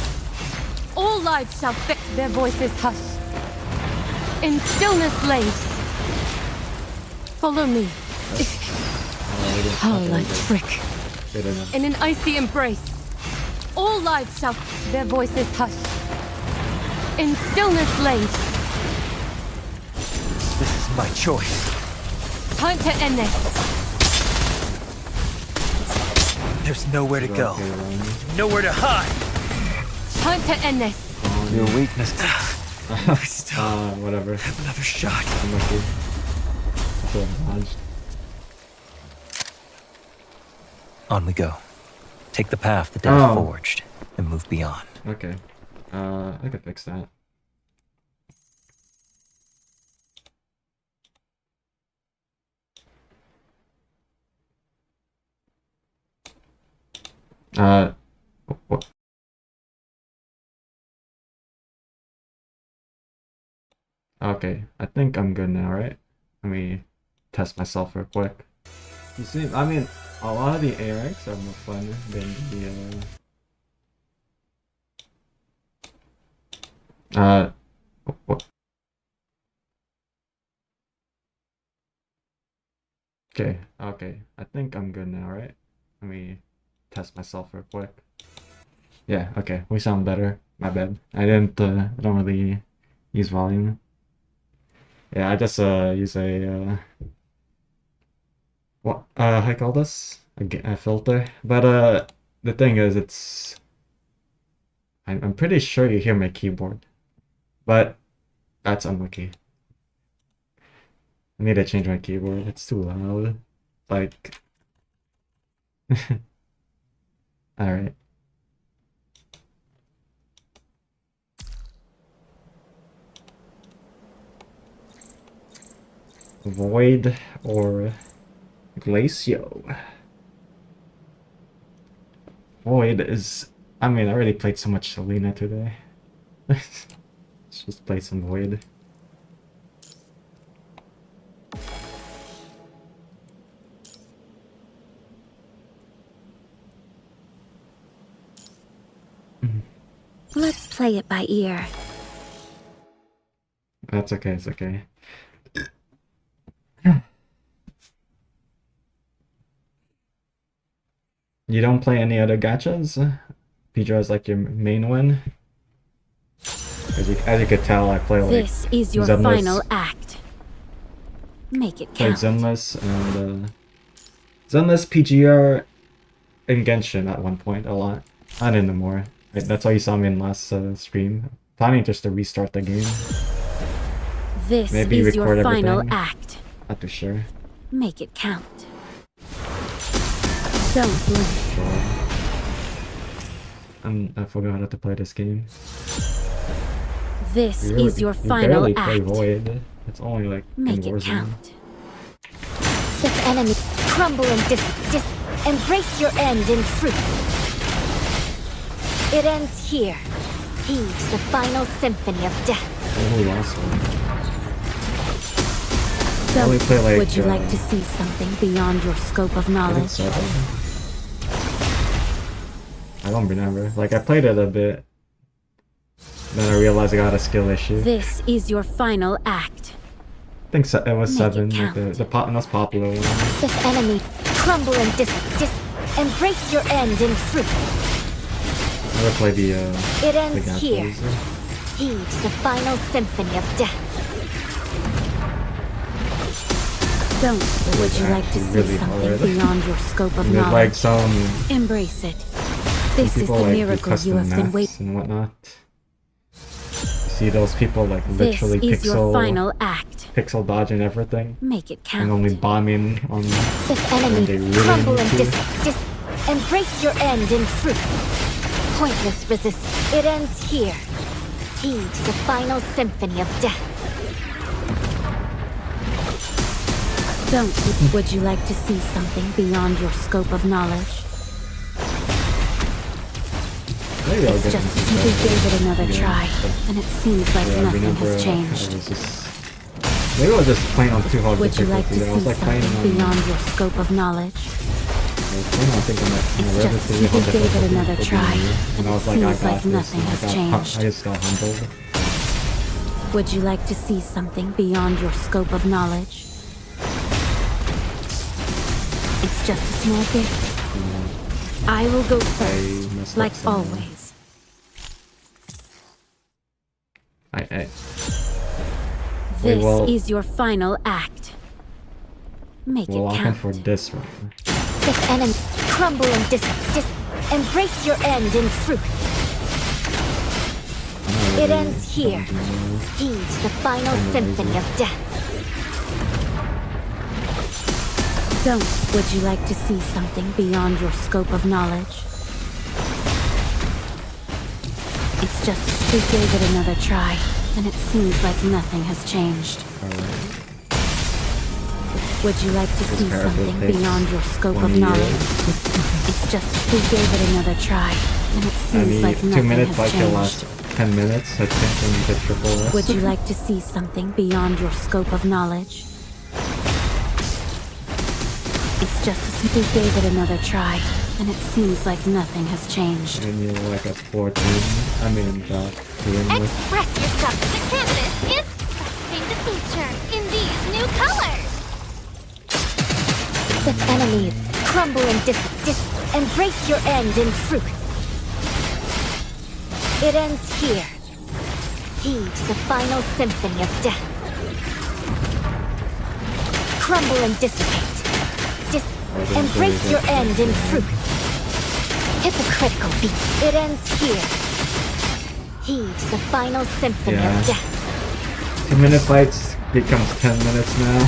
Speaker 7: All lives shall fit their voices hushed. In stillness laid. Follow me. How like trick.
Speaker 6: Good enough.
Speaker 7: In an icy embrace. All lives shall their voices hushed. In stillness laid.
Speaker 1: This is my choice.
Speaker 7: Time to end this.
Speaker 1: There's nowhere to go.
Speaker 6: Okay, Ryan.
Speaker 1: Nowhere to hide.
Speaker 7: Time to end this.
Speaker 1: Your weakness. I still
Speaker 6: Whatever.
Speaker 1: have another shot.
Speaker 6: I'm lucky. I feel dodged.
Speaker 1: On we go. Take the path the dead
Speaker 6: Oh.
Speaker 1: forged and move beyond.
Speaker 6: Okay. I could fix that. What? Okay, I think I'm good now, right? Let me test myself real quick. You see, I mean, a lot of the ARX are more fun than the, what? Okay, I think I'm good now, right? Let me test myself real quick. Yeah, okay, we sound better. My bad. I don't really use volume. Yeah, I just use a what how you call this? A filter. But the thing is, I'm pretty sure you hear my keyboard, but that's unlucky. I need to change my keyboard. It's too loud. Like, all right. Void or Glacio. Void is... I mean, I already played so much Selena today. Let's just play some Void.
Speaker 3: Let's play it by ear.
Speaker 6: That's okay, it's okay. You don't play any other gachas? PGR is like your main one? As you could tell, I play like
Speaker 3: This is your
Speaker 6: Zenless.
Speaker 3: final act. Make it
Speaker 6: Played
Speaker 3: count.
Speaker 6: Zenless and Zenless, PGR, and Genshin at one point a lot. Not anymore. Right, that's why you saw me in last stream. Planning just to restart the game.
Speaker 3: This
Speaker 6: Maybe
Speaker 3: is your
Speaker 6: record
Speaker 3: final
Speaker 6: everything.
Speaker 3: act.
Speaker 6: Not too sure.
Speaker 3: Make it count. Don't blink.
Speaker 6: I forgot how to play this game.
Speaker 3: This
Speaker 6: You
Speaker 3: is your
Speaker 6: you
Speaker 3: final
Speaker 6: barely play
Speaker 3: act.
Speaker 6: Void. It's only like
Speaker 3: Make
Speaker 6: in
Speaker 3: it
Speaker 6: Warzone.
Speaker 3: count. The enemy crumble and embrace your end in truth. It ends here. Heed the final symphony of death.
Speaker 6: Oh, lost one.
Speaker 3: So,
Speaker 6: only play, like,
Speaker 3: would you like to see something beyond your scope of
Speaker 6: I think
Speaker 3: knowledge?
Speaker 6: so. I don't remember. Like, I played it a bit. Then I realized I got a skill issue.
Speaker 3: This is your final act.
Speaker 6: I think it was
Speaker 3: Make it
Speaker 6: 7, like
Speaker 3: count.
Speaker 6: the most popular one.
Speaker 3: The enemy crumble and embrace your end in truth.
Speaker 6: I never played the
Speaker 3: It ends
Speaker 6: gacha
Speaker 3: here.
Speaker 6: user.
Speaker 3: Heed the final symphony of death. Don't. Would you like to see
Speaker 6: really
Speaker 3: something
Speaker 6: hard.
Speaker 3: beyond your scope of
Speaker 6: And there's like
Speaker 3: knowledge?
Speaker 6: some
Speaker 3: Embrace it. This is
Speaker 6: people
Speaker 3: the
Speaker 6: like do
Speaker 3: miracle you
Speaker 6: custom
Speaker 3: have been
Speaker 6: maps
Speaker 3: waiting.
Speaker 6: and whatnot. You see those people like
Speaker 3: This
Speaker 6: literally
Speaker 3: is your
Speaker 6: pixel
Speaker 3: final act.
Speaker 6: dodge and everything,
Speaker 3: Make it
Speaker 6: and only
Speaker 3: count.
Speaker 6: bombing on.
Speaker 3: The
Speaker 6: when
Speaker 3: enemy
Speaker 6: they really
Speaker 3: crumble
Speaker 6: need
Speaker 3: and
Speaker 6: to.
Speaker 3: embrace your end in truth. Pointless resistance. It ends here. Heed the final symphony of death. Don't. Would you like to see something beyond your scope of knowledge?
Speaker 6: Maybe I'll
Speaker 3: It's
Speaker 6: get
Speaker 3: just
Speaker 6: into
Speaker 3: you
Speaker 6: that.
Speaker 3: gave it another
Speaker 6: Yeah,
Speaker 3: try,
Speaker 6: but-
Speaker 3: and it seems like
Speaker 6: Yeah, I
Speaker 3: nothing
Speaker 6: remember
Speaker 3: has
Speaker 6: I
Speaker 3: changed.
Speaker 6: was just maybe I was just playing on too hard
Speaker 3: Would you like to
Speaker 6: difficulty. I was
Speaker 3: see
Speaker 6: like playing
Speaker 3: something
Speaker 6: on
Speaker 3: beyond your scope of knowledge?
Speaker 6: I think
Speaker 7: It's
Speaker 6: read
Speaker 7: just
Speaker 6: it
Speaker 7: you gave it another
Speaker 6: for
Speaker 7: try,
Speaker 6: me,
Speaker 7: and
Speaker 6: I
Speaker 7: it
Speaker 6: was like, I
Speaker 7: seems
Speaker 6: got
Speaker 7: like
Speaker 6: this,
Speaker 7: nothing
Speaker 6: and
Speaker 7: has changed.
Speaker 6: I just got humbled.
Speaker 7: Would you like to see something beyond your scope of knowledge? It's just a small gift. I will go first,
Speaker 6: messed up
Speaker 7: like
Speaker 6: somewhere.
Speaker 7: always.
Speaker 6: Wait,
Speaker 7: This
Speaker 6: well-
Speaker 7: is your final act. Make
Speaker 6: We're
Speaker 7: it
Speaker 6: locking
Speaker 7: count.
Speaker 6: for this one.
Speaker 3: If enemies crumble and embrace your end in truth. It ends here. Heed the final symphony of death.
Speaker 7: Don't. Would you like to see something beyond your scope of knowledge? It's just we gave it another try, and it seems like nothing has changed. Would you like to see
Speaker 6: character
Speaker 7: something
Speaker 6: takes
Speaker 7: beyond your scope
Speaker 6: 1
Speaker 7: of
Speaker 6: year.
Speaker 7: knowledge? It's just we gave it another try, and it
Speaker 6: I
Speaker 7: seems
Speaker 6: mean,
Speaker 7: like
Speaker 6: 2
Speaker 7: nothing
Speaker 6: minutes
Speaker 7: has
Speaker 6: like the
Speaker 7: changed.
Speaker 6: last 10 minutes, I think, when you get triple S.
Speaker 7: Would you like to see something beyond your scope of knowledge? It's just as if we gave it another try, and it seems like nothing has changed.
Speaker 6: And you're like at 410. I mean, to win with.
Speaker 3: Express yourself. The canvas is expecting the future in these new colors. If enemies crumble and embrace your end in truth. It ends here. Heed the final symphony of death. Crumble and dissipate. Embrace your end in truth. Hypocritical beat. It ends here. Heed the final symphony
Speaker 6: Yeah.
Speaker 3: of death.
Speaker 6: 2-minute fights becomes 10 minutes now.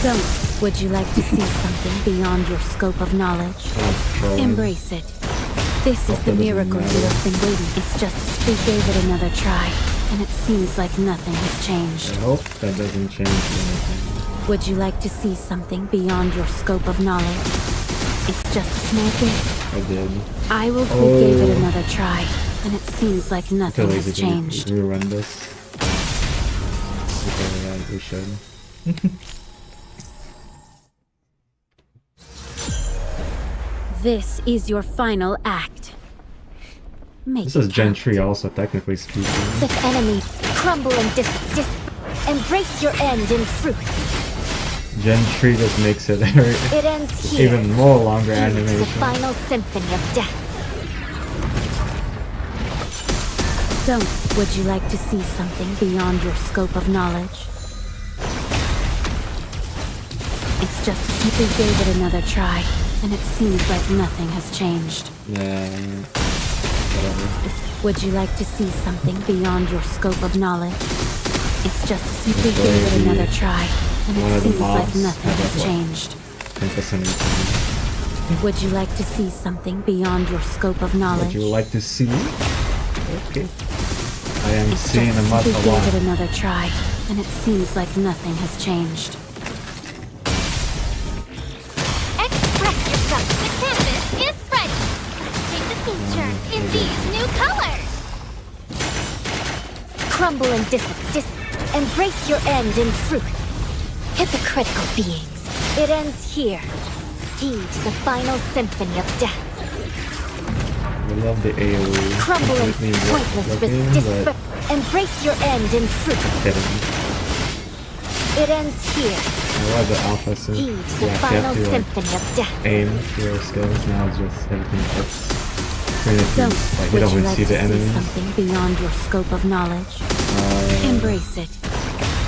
Speaker 7: Don't. Would you like to see something beyond your scope of knowledge?
Speaker 6: Trolling.
Speaker 7: Embrace it. This is
Speaker 6: Hope
Speaker 7: the
Speaker 6: that doesn't
Speaker 7: miracle you
Speaker 6: matter.
Speaker 7: have been waiting. It's just as we gave it another try, and it seems like nothing has changed.
Speaker 6: I hope that doesn't change anything.
Speaker 7: Would you like to see something beyond your scope of knowledge? It's just a small gift.
Speaker 6: I did.
Speaker 7: We gave it another try, and it seems like nothing
Speaker 6: Too
Speaker 7: has
Speaker 6: lazy
Speaker 7: changed.
Speaker 6: to rerun this. Okay, yeah, we should.
Speaker 7: This is your final act. Make
Speaker 6: This
Speaker 7: it
Speaker 6: is Gen
Speaker 7: count.
Speaker 6: 3 also, technically speaking.
Speaker 3: If enemies crumble and embrace your end in truth.
Speaker 6: Gen 3 just makes it
Speaker 3: It ends here.
Speaker 6: even more longer
Speaker 3: Heed the
Speaker 6: animation.
Speaker 3: final symphony of death.
Speaker 7: Don't. Would you like to see something beyond your scope of knowledge? It's just as we gave it another try, and it seems like nothing has changed.
Speaker 6: Yeah, whatever.
Speaker 7: Would you like to see something beyond your scope of knowledge? It's just as we gave it another try, and
Speaker 6: One
Speaker 7: it
Speaker 6: of the
Speaker 7: seems like
Speaker 6: mobs
Speaker 7: nothing
Speaker 6: had
Speaker 7: has
Speaker 6: that one.
Speaker 7: changed.
Speaker 6: 10% each.
Speaker 7: Would you like to see something beyond your scope of
Speaker 6: Would
Speaker 7: knowledge?
Speaker 6: you like to see? Okay. I am
Speaker 7: It's
Speaker 6: seeing
Speaker 7: just
Speaker 6: a
Speaker 7: as
Speaker 6: much
Speaker 7: we
Speaker 6: a
Speaker 7: gave
Speaker 6: lot.
Speaker 7: it another try, and it seems like nothing has changed.
Speaker 3: Express yourself. The canvas is ready. Crafting the future in these new colors. Crumble and embrace your end in truth. Hypocritical beings. It ends here. Heed the final symphony of death.
Speaker 6: I love the AoE.
Speaker 3: Crumble and
Speaker 6: Completely
Speaker 3: pointless
Speaker 6: looking, but
Speaker 3: embrace your end in truth.
Speaker 6: hidden.
Speaker 3: It ends here.
Speaker 6: I love the alpha suit.
Speaker 3: Heed the
Speaker 6: Yeah, you
Speaker 3: final
Speaker 6: have to like
Speaker 3: symphony of death.
Speaker 6: aim your skills. Now it's just everything hits. Creative,
Speaker 7: Don't.
Speaker 6: like you
Speaker 7: Would
Speaker 6: don't
Speaker 7: you
Speaker 6: even
Speaker 7: like
Speaker 6: see
Speaker 7: to
Speaker 6: the
Speaker 7: see
Speaker 6: enemies.
Speaker 7: something beyond your scope of knowledge? Embrace it.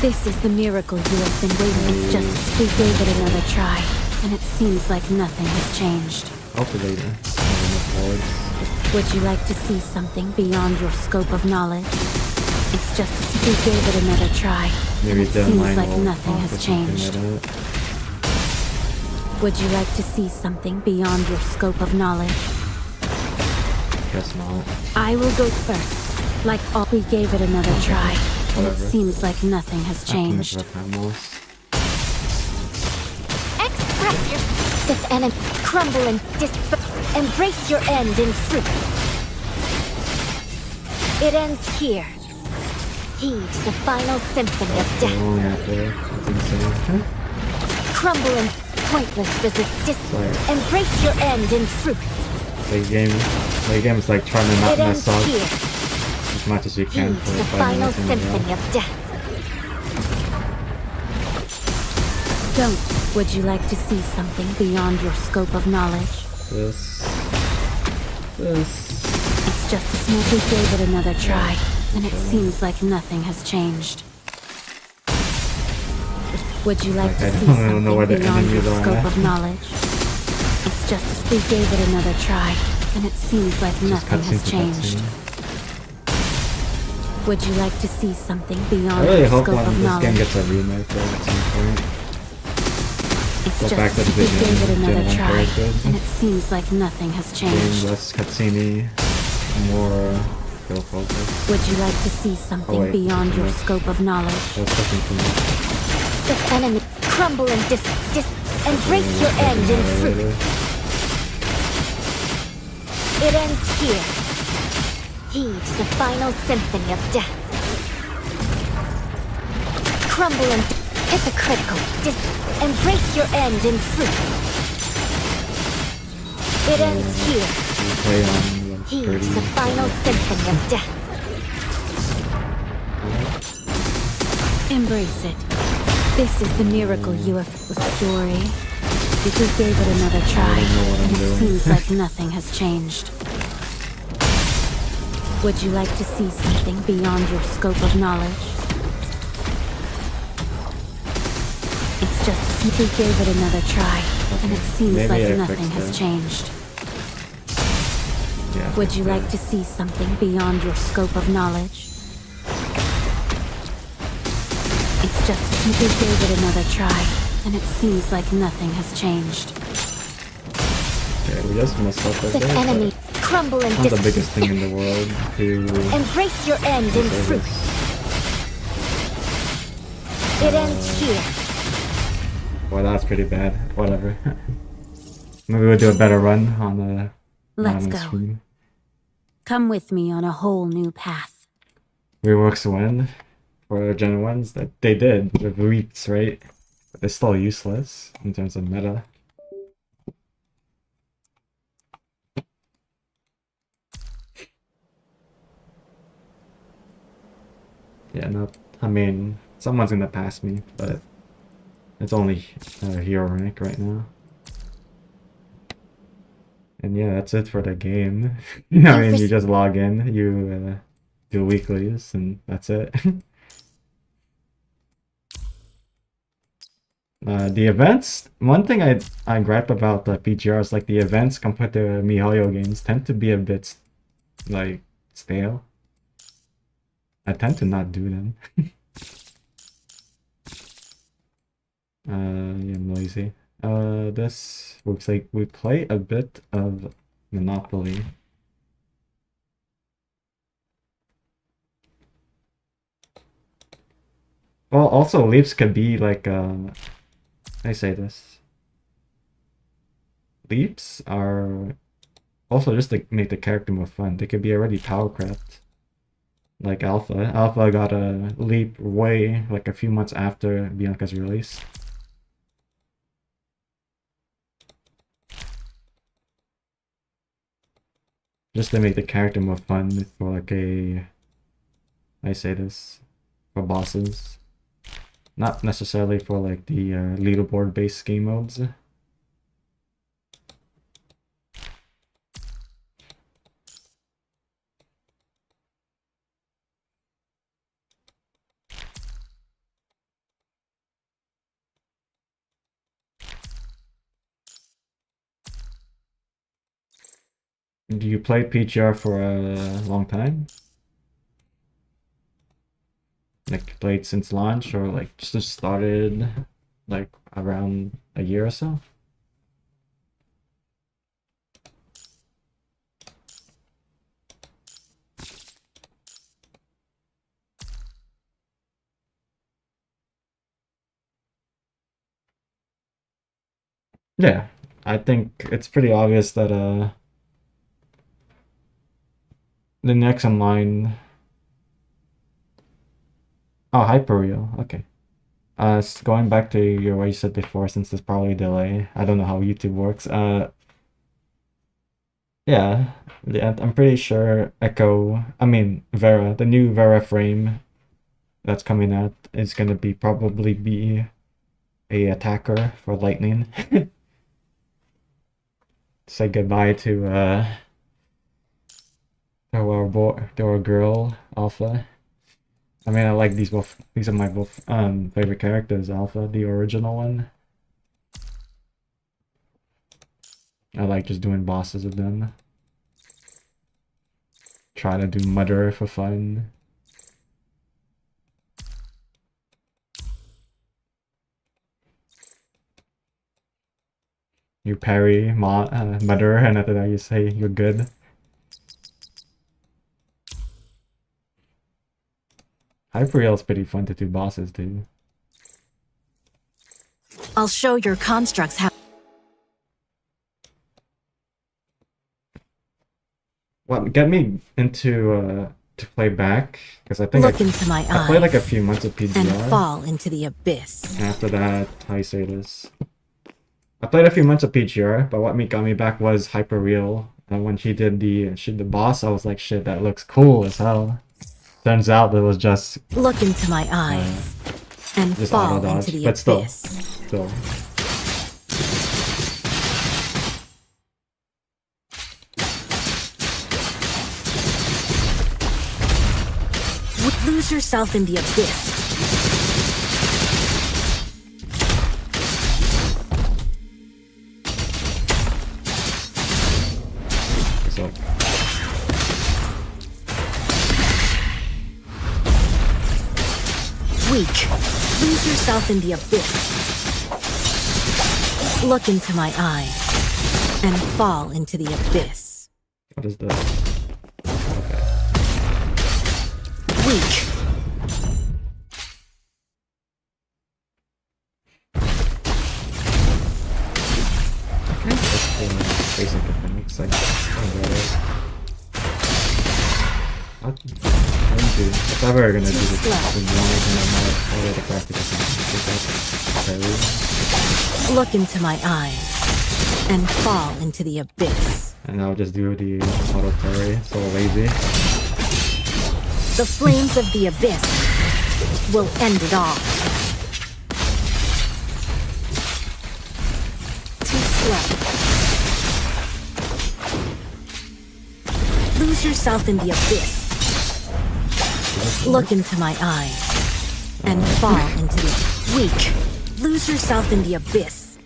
Speaker 7: This is the miracle you have been waiting. It's just as we gave it another try, and it seems like nothing has changed.
Speaker 6: Hopefully,
Speaker 7: Would you like to see something beyond your scope of knowledge? It's just as we gave it another try, and
Speaker 6: maybe
Speaker 7: it
Speaker 6: the
Speaker 7: seems
Speaker 6: mine
Speaker 7: like
Speaker 6: will
Speaker 7: nothing
Speaker 6: pop or
Speaker 7: has
Speaker 6: something
Speaker 7: changed.
Speaker 6: like that.
Speaker 7: Would you like to see something beyond your scope of knowledge?
Speaker 6: Guess not.
Speaker 7: I will go first. Like all, we gave it another try, and it
Speaker 6: Whatever.
Speaker 7: seems like nothing has changed.
Speaker 3: Express your if enemy crumble and embrace your end in truth. It ends here. Heed the final symphony of death.
Speaker 6: Long after. That's insane.
Speaker 3: Crumble and pointless resistance.
Speaker 6: Sorry.
Speaker 3: Embrace your end in truth.
Speaker 6: Late game is like trying to not
Speaker 3: It
Speaker 6: mess
Speaker 3: ends
Speaker 6: up
Speaker 3: here.
Speaker 6: as much as you can
Speaker 3: Heed
Speaker 6: for
Speaker 3: the
Speaker 6: 5
Speaker 3: final
Speaker 6: minutes in a row.
Speaker 3: symphony of death.
Speaker 7: Don't. Would you like to see something beyond your scope of knowledge?
Speaker 6: This.
Speaker 7: It's just a small. We gave it another try, and it seems like nothing has changed. Would you like to
Speaker 6: I
Speaker 7: see
Speaker 6: don't
Speaker 7: something
Speaker 6: know where the
Speaker 7: beyond your
Speaker 6: enemies are
Speaker 7: scope
Speaker 6: now.
Speaker 7: of knowledge? It's just as we gave it another try, and it seems like nothing has changed. Would you like to see something
Speaker 6: I
Speaker 7: beyond
Speaker 6: really
Speaker 7: your
Speaker 6: hope
Speaker 7: scope
Speaker 6: when
Speaker 7: of
Speaker 6: this game
Speaker 7: knowledge?
Speaker 6: gets a remake though at some point.
Speaker 7: It's
Speaker 6: Go
Speaker 7: just
Speaker 6: back to
Speaker 7: as
Speaker 6: the
Speaker 7: we gave it
Speaker 6: beginning,
Speaker 7: another
Speaker 6: Gen 1
Speaker 7: try,
Speaker 6: characters.
Speaker 7: and it seems like nothing has
Speaker 6: Game
Speaker 7: changed.
Speaker 6: less cutscene, more skill focus.
Speaker 7: Would you like to see something
Speaker 6: Oh, wait,
Speaker 7: beyond your
Speaker 6: yes.
Speaker 7: scope of knowledge?
Speaker 6: I was looking for
Speaker 3: The enemy crumble and embrace your end in truth. It ends here. Heed the final symphony of death. Crumble and hypocritical. Embrace your end in truth. It ends here.
Speaker 6: You play on
Speaker 3: Heed
Speaker 6: 130.
Speaker 3: the final symphony of death.
Speaker 7: Embrace it. This is the miracle you have. The story. We gave it another try,
Speaker 6: know what I'm
Speaker 7: and it
Speaker 6: doing.
Speaker 7: seems like nothing has changed. Would you like to see something beyond your scope of knowledge? It's just we gave it another try, and it seems
Speaker 6: Maybe
Speaker 7: like
Speaker 6: I
Speaker 7: nothing
Speaker 6: fixed
Speaker 7: has
Speaker 6: it.
Speaker 7: changed.
Speaker 6: Yeah,
Speaker 7: Would you like to see something beyond your scope of knowledge? It's just we gave it another try, and it seems like nothing has changed.
Speaker 6: Okay, we just messed up a
Speaker 3: The
Speaker 6: bit.
Speaker 3: enemy crumble and
Speaker 6: Not the biggest thing in the world to
Speaker 3: embrace your end in
Speaker 6: say
Speaker 3: truth.
Speaker 6: this.
Speaker 3: It ends here.
Speaker 6: Well, that's pretty bad. Whatever. Maybe we'll do a better run on the
Speaker 7: Let's
Speaker 6: on the
Speaker 7: go.
Speaker 6: stream.
Speaker 7: Come with me on a whole new path.
Speaker 6: Reworks win for Gen 1s that they did with leaps, right? But they're still useless in terms of meta. Yeah, no, I mean, someone's gonna pass me, but it's only hero rank right now. And yeah, that's it for the game. I mean, you just log in, you do weeklies, and that's it. The events, one thing I gripe about the PGR is like the events compared to MiHoYo games tend to be a bit like stale. I tend to not do them. Yeah, I'm lazy. This looks like we play a bit of Monopoly. Well, also leaps could be like I say this. Leaps are also just to make the character more fun. They could be already power crept. Like Alpha. Alpha got a leap way like a few months after Bianca's release. Just to make the character more fun for like I say this, for bosses. Not necessarily for like the leaderboard based game modes. Do you play PGR for a long time? Like played since launch or like just started like around a year or so? Yeah, I think it's pretty obvious that the next online. Oh, Hyperreal. Okay. Going back to your what you said before, since there's probably a delay. I don't know how YouTube works. Yeah, I'm pretty sure Vera, the new Vera frame that's coming out is gonna probably be a attacker for Lightning. Say goodbye to our girl Alpha. I mean, I like these both. These are my both favorite characters. Alpha, the original one. I like just doing bosses with them. Try to do Mudder for fun. You parry Mudder, and after that you say you're good. Hyperreal's pretty fun to do bosses too.
Speaker 8: I'll show your constructs how.
Speaker 6: What get me into to play back, because I think
Speaker 8: Look into my
Speaker 6: I played like a
Speaker 8: eyes
Speaker 6: few months of PGR.
Speaker 8: and fall into the abyss.
Speaker 6: And after that, how you say this? I played a few months of PGR, but what got me back was Hyperreal. And when she did the boss, I was like, shit, that looks cool as hell. Turns out it was just
Speaker 8: Look into my eyes and
Speaker 6: just
Speaker 8: fall
Speaker 6: auto
Speaker 8: into
Speaker 6: dodge,
Speaker 8: the
Speaker 6: but still,
Speaker 8: abyss. Lose yourself in the abyss.
Speaker 6: So
Speaker 8: Weak. Lose yourself in the abyss. Look into my eyes and fall into the abyss.
Speaker 6: what is this?
Speaker 8: Weak.
Speaker 6: That's the basic mechanics. If ever we're gonna do this, then one of the practical things.
Speaker 8: Look into my eyes and fall into the abyss.
Speaker 6: And I'll just do the auto parry, so lazy.
Speaker 8: The flames of the abyss will end it all. Too slow. Lose yourself in the abyss. Look into my eyes and fall into the weak. Lose yourself in the abyss.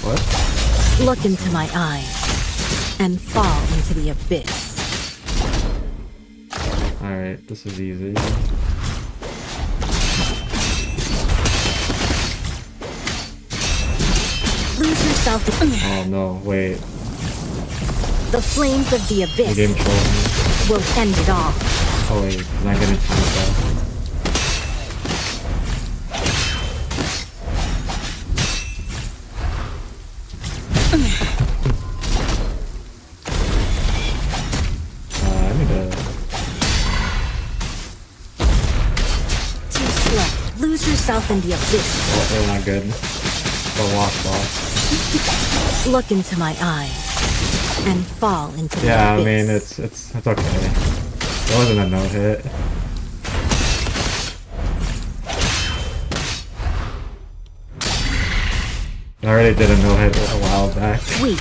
Speaker 6: What?
Speaker 8: Look into my eyes and fall into the abyss.
Speaker 6: Alright, this is easy.
Speaker 8: Lose yourself in...
Speaker 6: Oh no, wait.
Speaker 8: The flames of the
Speaker 6: The
Speaker 8: abyss
Speaker 6: game trolled me.
Speaker 8: will end it all.
Speaker 6: Oh wait, I'm not getting time that. I need to...
Speaker 8: Too slow. Lose yourself in the abyss.
Speaker 6: Oh, they're not good. But wash off.
Speaker 8: Look into my eyes and fall into the
Speaker 6: Yeah, I
Speaker 8: abyss.
Speaker 6: mean, it's okay. It wasn't a no-hit. I already did a no-hit a while back.
Speaker 8: Weak.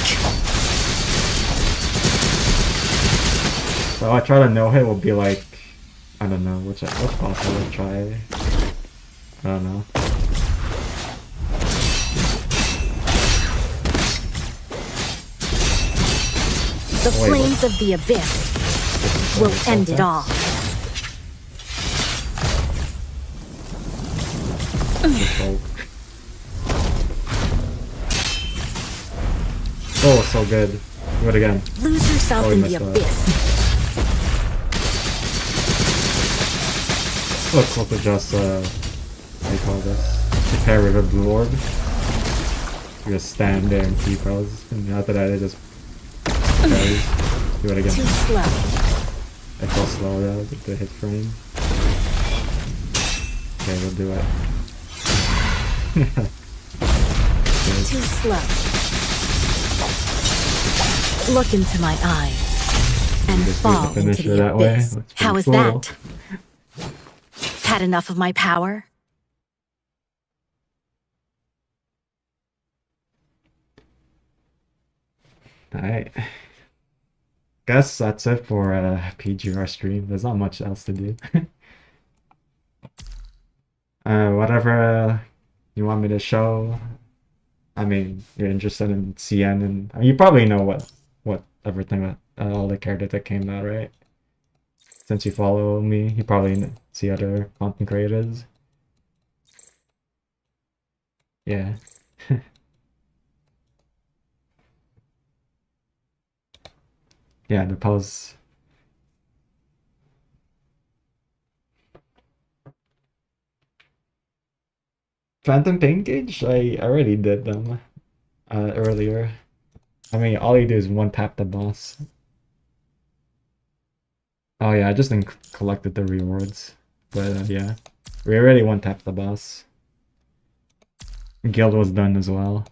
Speaker 6: So I try to no-hit will be like, I don't know, which boss I would try. I don't know.
Speaker 8: The
Speaker 6: Wait,
Speaker 8: flames of the abyss will end it all.
Speaker 6: Oh, so good. Do it again.
Speaker 8: Lose yourself
Speaker 6: Oh, we
Speaker 8: in the
Speaker 6: messed up.
Speaker 8: abyss.
Speaker 6: So cool to just, how do you call this? Prepare with a blue orb. You just stand there and keep us, and after that it just parries. Do it again.
Speaker 8: Too slow.
Speaker 6: It's all slow though, the hit frame. Okay, we'll do it.
Speaker 8: Too slow. Look into my eyes and
Speaker 6: Just do the
Speaker 8: fall into
Speaker 6: finisher
Speaker 8: the
Speaker 6: that way.
Speaker 8: abyss.
Speaker 6: That's
Speaker 8: How
Speaker 6: pretty
Speaker 8: is
Speaker 6: cool.
Speaker 8: that? Had enough of my power?
Speaker 6: Alright. Guess that's it for PGR stream. There's not much else to do. Whatever you want me to show. I mean, you're interested in CN, and I mean, you probably know what everything that all the characters that came out, right? Since you follow me, you probably see other content creators. Yeah. Yeah, the pose. Phantom Pain Gauge? I already did them earlier. I mean, all you do is one tap the boss. Oh yeah, I just collected the rewards. But yeah, we already one tapped the boss. Guild was done as well.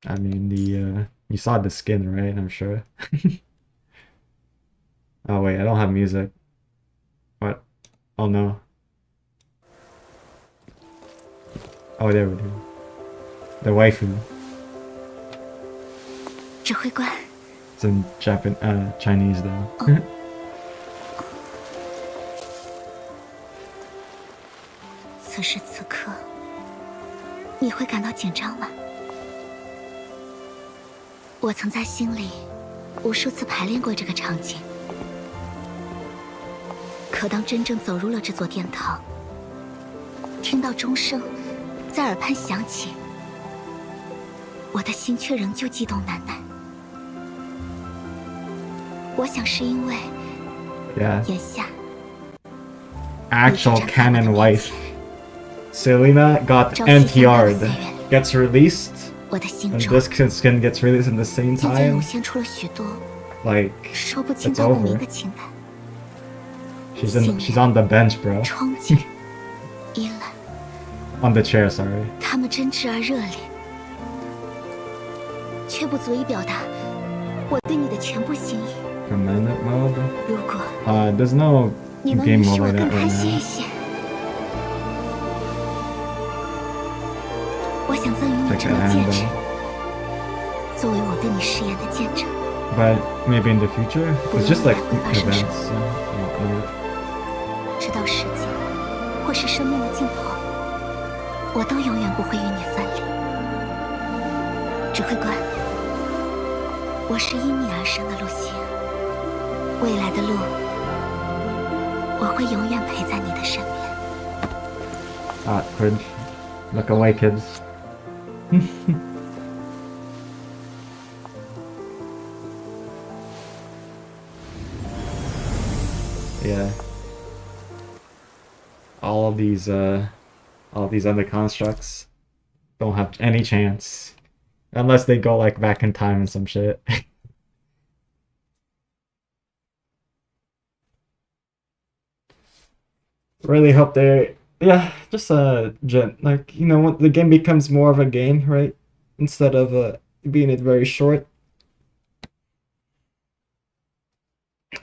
Speaker 6: I mean, you saw the skin, right? I'm sure. Oh wait, I don't have music. What? Oh no. Oh, there we go. The waifu.
Speaker 8: 指挥官，
Speaker 6: It's in Chinese though.
Speaker 8: 此时此刻，你会感到紧张吗？我曾在心里无数次排练过这个场景，可当真正走入了这座殿堂，听到钟声在耳畔响起，我的心却仍旧激动难耐。我想是因为
Speaker 6: Yeah.
Speaker 8: 眼下
Speaker 6: Actual canon wife. Selena got NTR'd. Gets released.
Speaker 8: 我的心
Speaker 6: And
Speaker 8: 中
Speaker 6: this skin gets released in the same
Speaker 8: 渐渐涌
Speaker 6: time.
Speaker 8: 现出了许多
Speaker 6: Like,
Speaker 8: 说不清
Speaker 6: it's
Speaker 8: 道不明
Speaker 6: over.
Speaker 8: 的情感，
Speaker 6: She's on the bench, bro.
Speaker 8: 憧憬、依赖，
Speaker 6: On the chair, sorry.
Speaker 8: 他们真挚而热烈，却不足以表达我对你的全部心意。
Speaker 6: Commandant mode.
Speaker 8: 如果
Speaker 6: There's no
Speaker 8: 你能
Speaker 6: game
Speaker 8: 允许
Speaker 6: mode
Speaker 8: 我
Speaker 6: like
Speaker 8: 更
Speaker 6: that
Speaker 8: 开
Speaker 6: right
Speaker 8: 心一
Speaker 6: now.
Speaker 8: 些，我想赠予你
Speaker 6: Take
Speaker 8: 这
Speaker 6: a
Speaker 8: 枚戒指
Speaker 6: handle.，
Speaker 8: 作为我对你誓言的见证。
Speaker 6: But maybe in the future? It's just like
Speaker 8: Fashion
Speaker 6: events and whatnot.
Speaker 8: 直到时间或是生命的尽头，我都永远不会与你分离。指挥官，我是因你而生的露西亚，未来的路，我会永远陪在你的身边。
Speaker 6: Cringe. Look away, kids. Yeah. All these other constructs don't have any chance. Unless they go like back in time and some shit. Really hope they, yeah, just like, you know, when the game becomes more of a game, right? Instead of being it very short.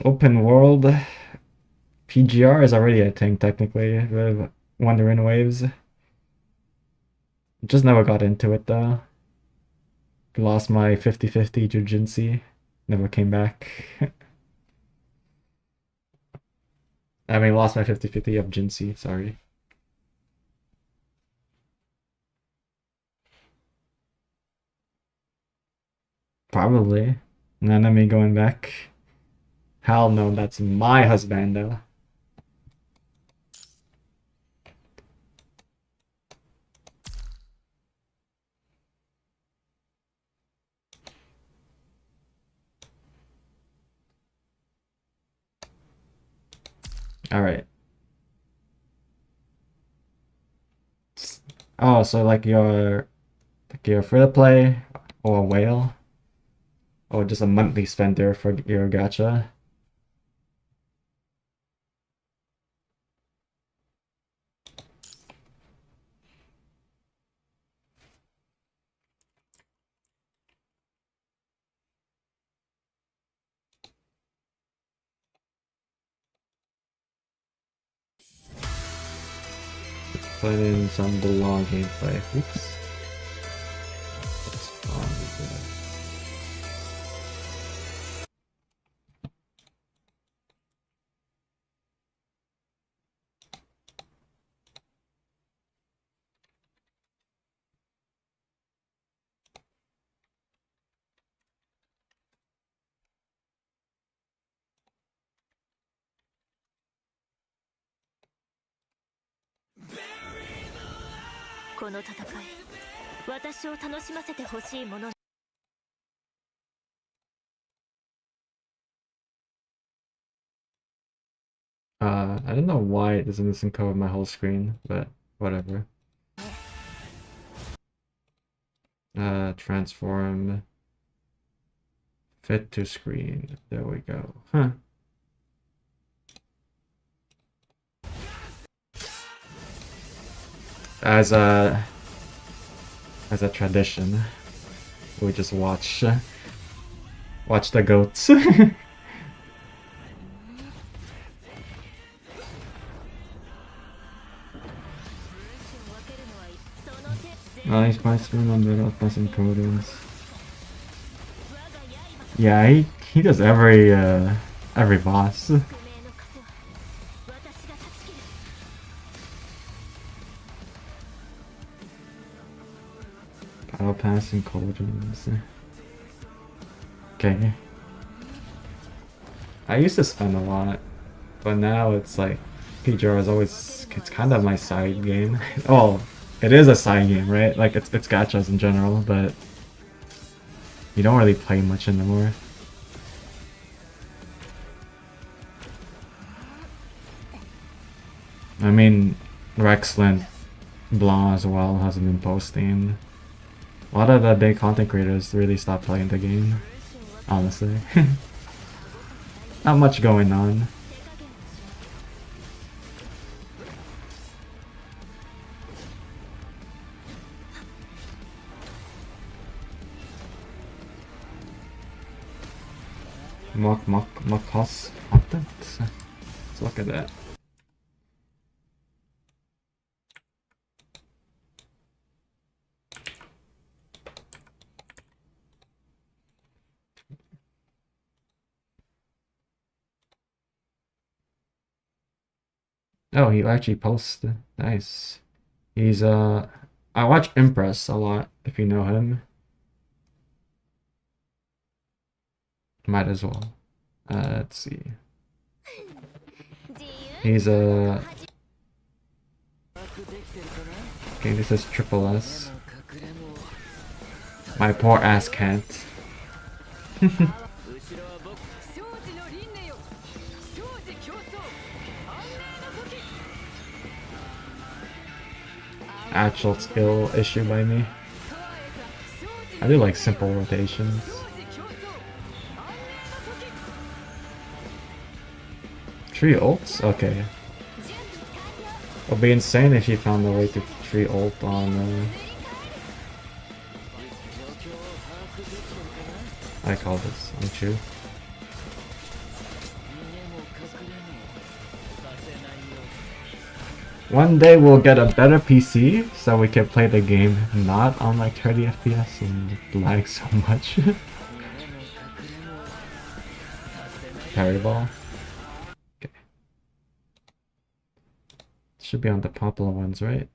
Speaker 6: Open world. PGR is already a thing technically with Wandering Waves. Just never got into it though. Lost my 50-50 Jujinsi. Never came back. I mean, lost my 50-50 of Jinsei, sorry. Probably. Nanami going back. Hell no, that's my husbando. Alright. Oh, so like you're free to play or a whale or just a monthly spender for your gacha. Put in some belong gameplay. Oops. What's wrong with that? I don't know why it doesn't cover my whole screen, but whatever. Transform. Fit to screen. There we go. Huh. As a tradition, we just watch the goats. Nice placement on the passing codings. Yeah, he does every boss. Battle passing cauldrons. Okay. I used to spend a lot, but now it's like PGR is always, it's kind of my side game. Oh, it is a side game, right? Like it's gachas in general, but you don't really play much anymore. I mean, Rexland Blanc as well hasn't been posting. A lot of the big content creators really stopped playing the game, honestly. Not much going on. Makos content. Let's look at that. Oh, he actually posts. Nice. He's I watch Impress a lot, if you know him. Might as well. Let's see. He's okay, this is triple S. My poor ass can't. Actual skill issue by me. I do like simple rotations. Tree ults? Okay. It would be insane if you found a way to tree ult on I call this on Chu. One day we'll get a better PC so we can play the game not on like 30 FPS and lag so much. Parry ball. Okay. Should be on the popular ones, right?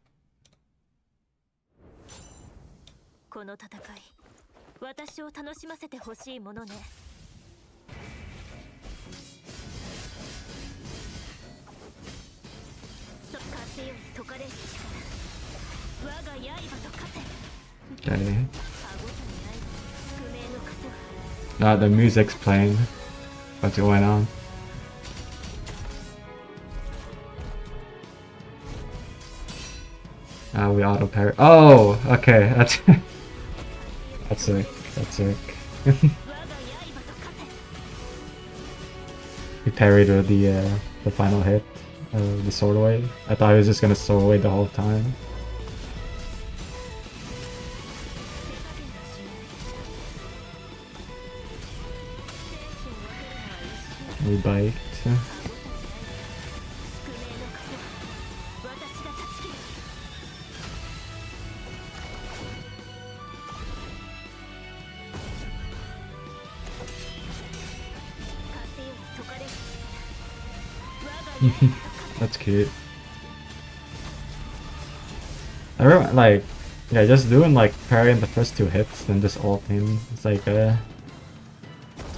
Speaker 6: Okay. Now the music's playing. What's going on? We auto parry. Oh, okay. That's that's sick. That's sick. He parried the final hit of the sword wave. I thought he was just gonna sword wave the whole time. We biked. That's cute. I remember, like, yeah, just doing like parrying the first two hits, then just ulting. It's like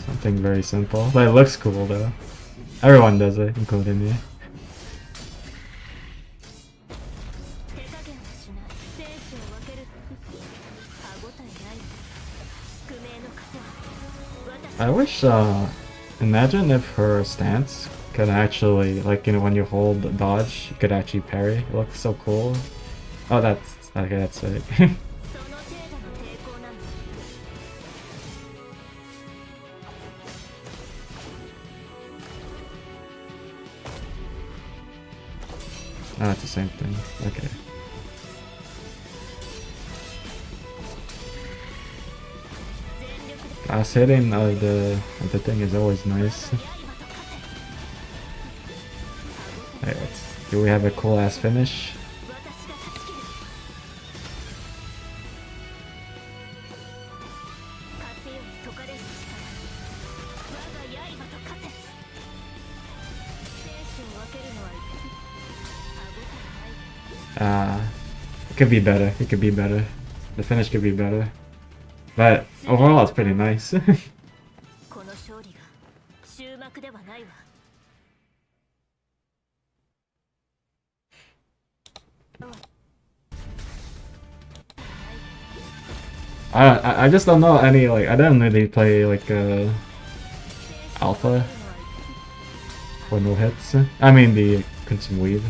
Speaker 6: something very simple, but it looks cool though. Everyone does it, including me. I wish, imagine if her stance could actually, like, you know, when you hold dodge, you could actually parry. It looks so cool. Oh, that's, okay, that's it. Oh, it's the same thing. Okay. Fast hitting of the thing is always nice. Hey, do we have a cool ass finish? It could be better. It could be better. The finish could be better. But overall, it's pretty nice. I just don't know any, like, I didn't really play like alpha for no hits. I mean the consume weed.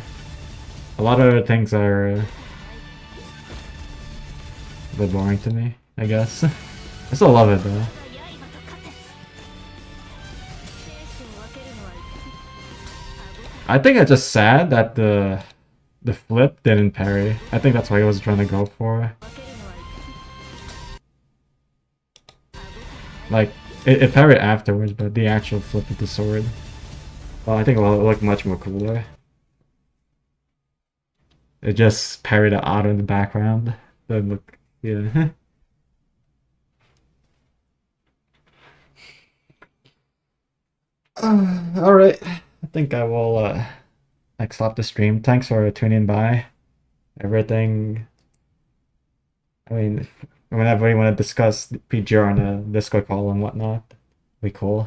Speaker 6: A lot of things are a bit boring to me, I guess. I still love it though. I think it's just sad that the flip didn't parry. I think that's what he was trying to go for. Like, it parried afterwards, but the actual flip with the sword, well, I think it will look much more cooler. It just parried it out in the background. That look, yeah. Alright, I think I will like stop the stream. Thanks for tuning by. Everything, I mean, whenever you want to discuss PGR on a Discord call and whatnot, be cool.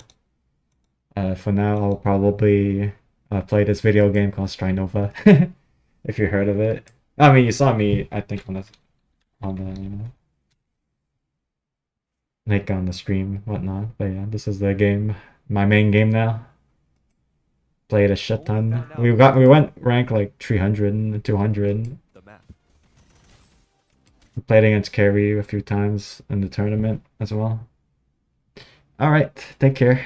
Speaker 6: For now, I'll probably play this video game called Strinova, if you heard of it. I mean, you saw me, I think, on the like on the stream, whatnot. But yeah, this is the game, my main game now. Played a shit ton. We went rank like 300 and 200. We played against Carry a few times in the tournament as well. Alright, take care.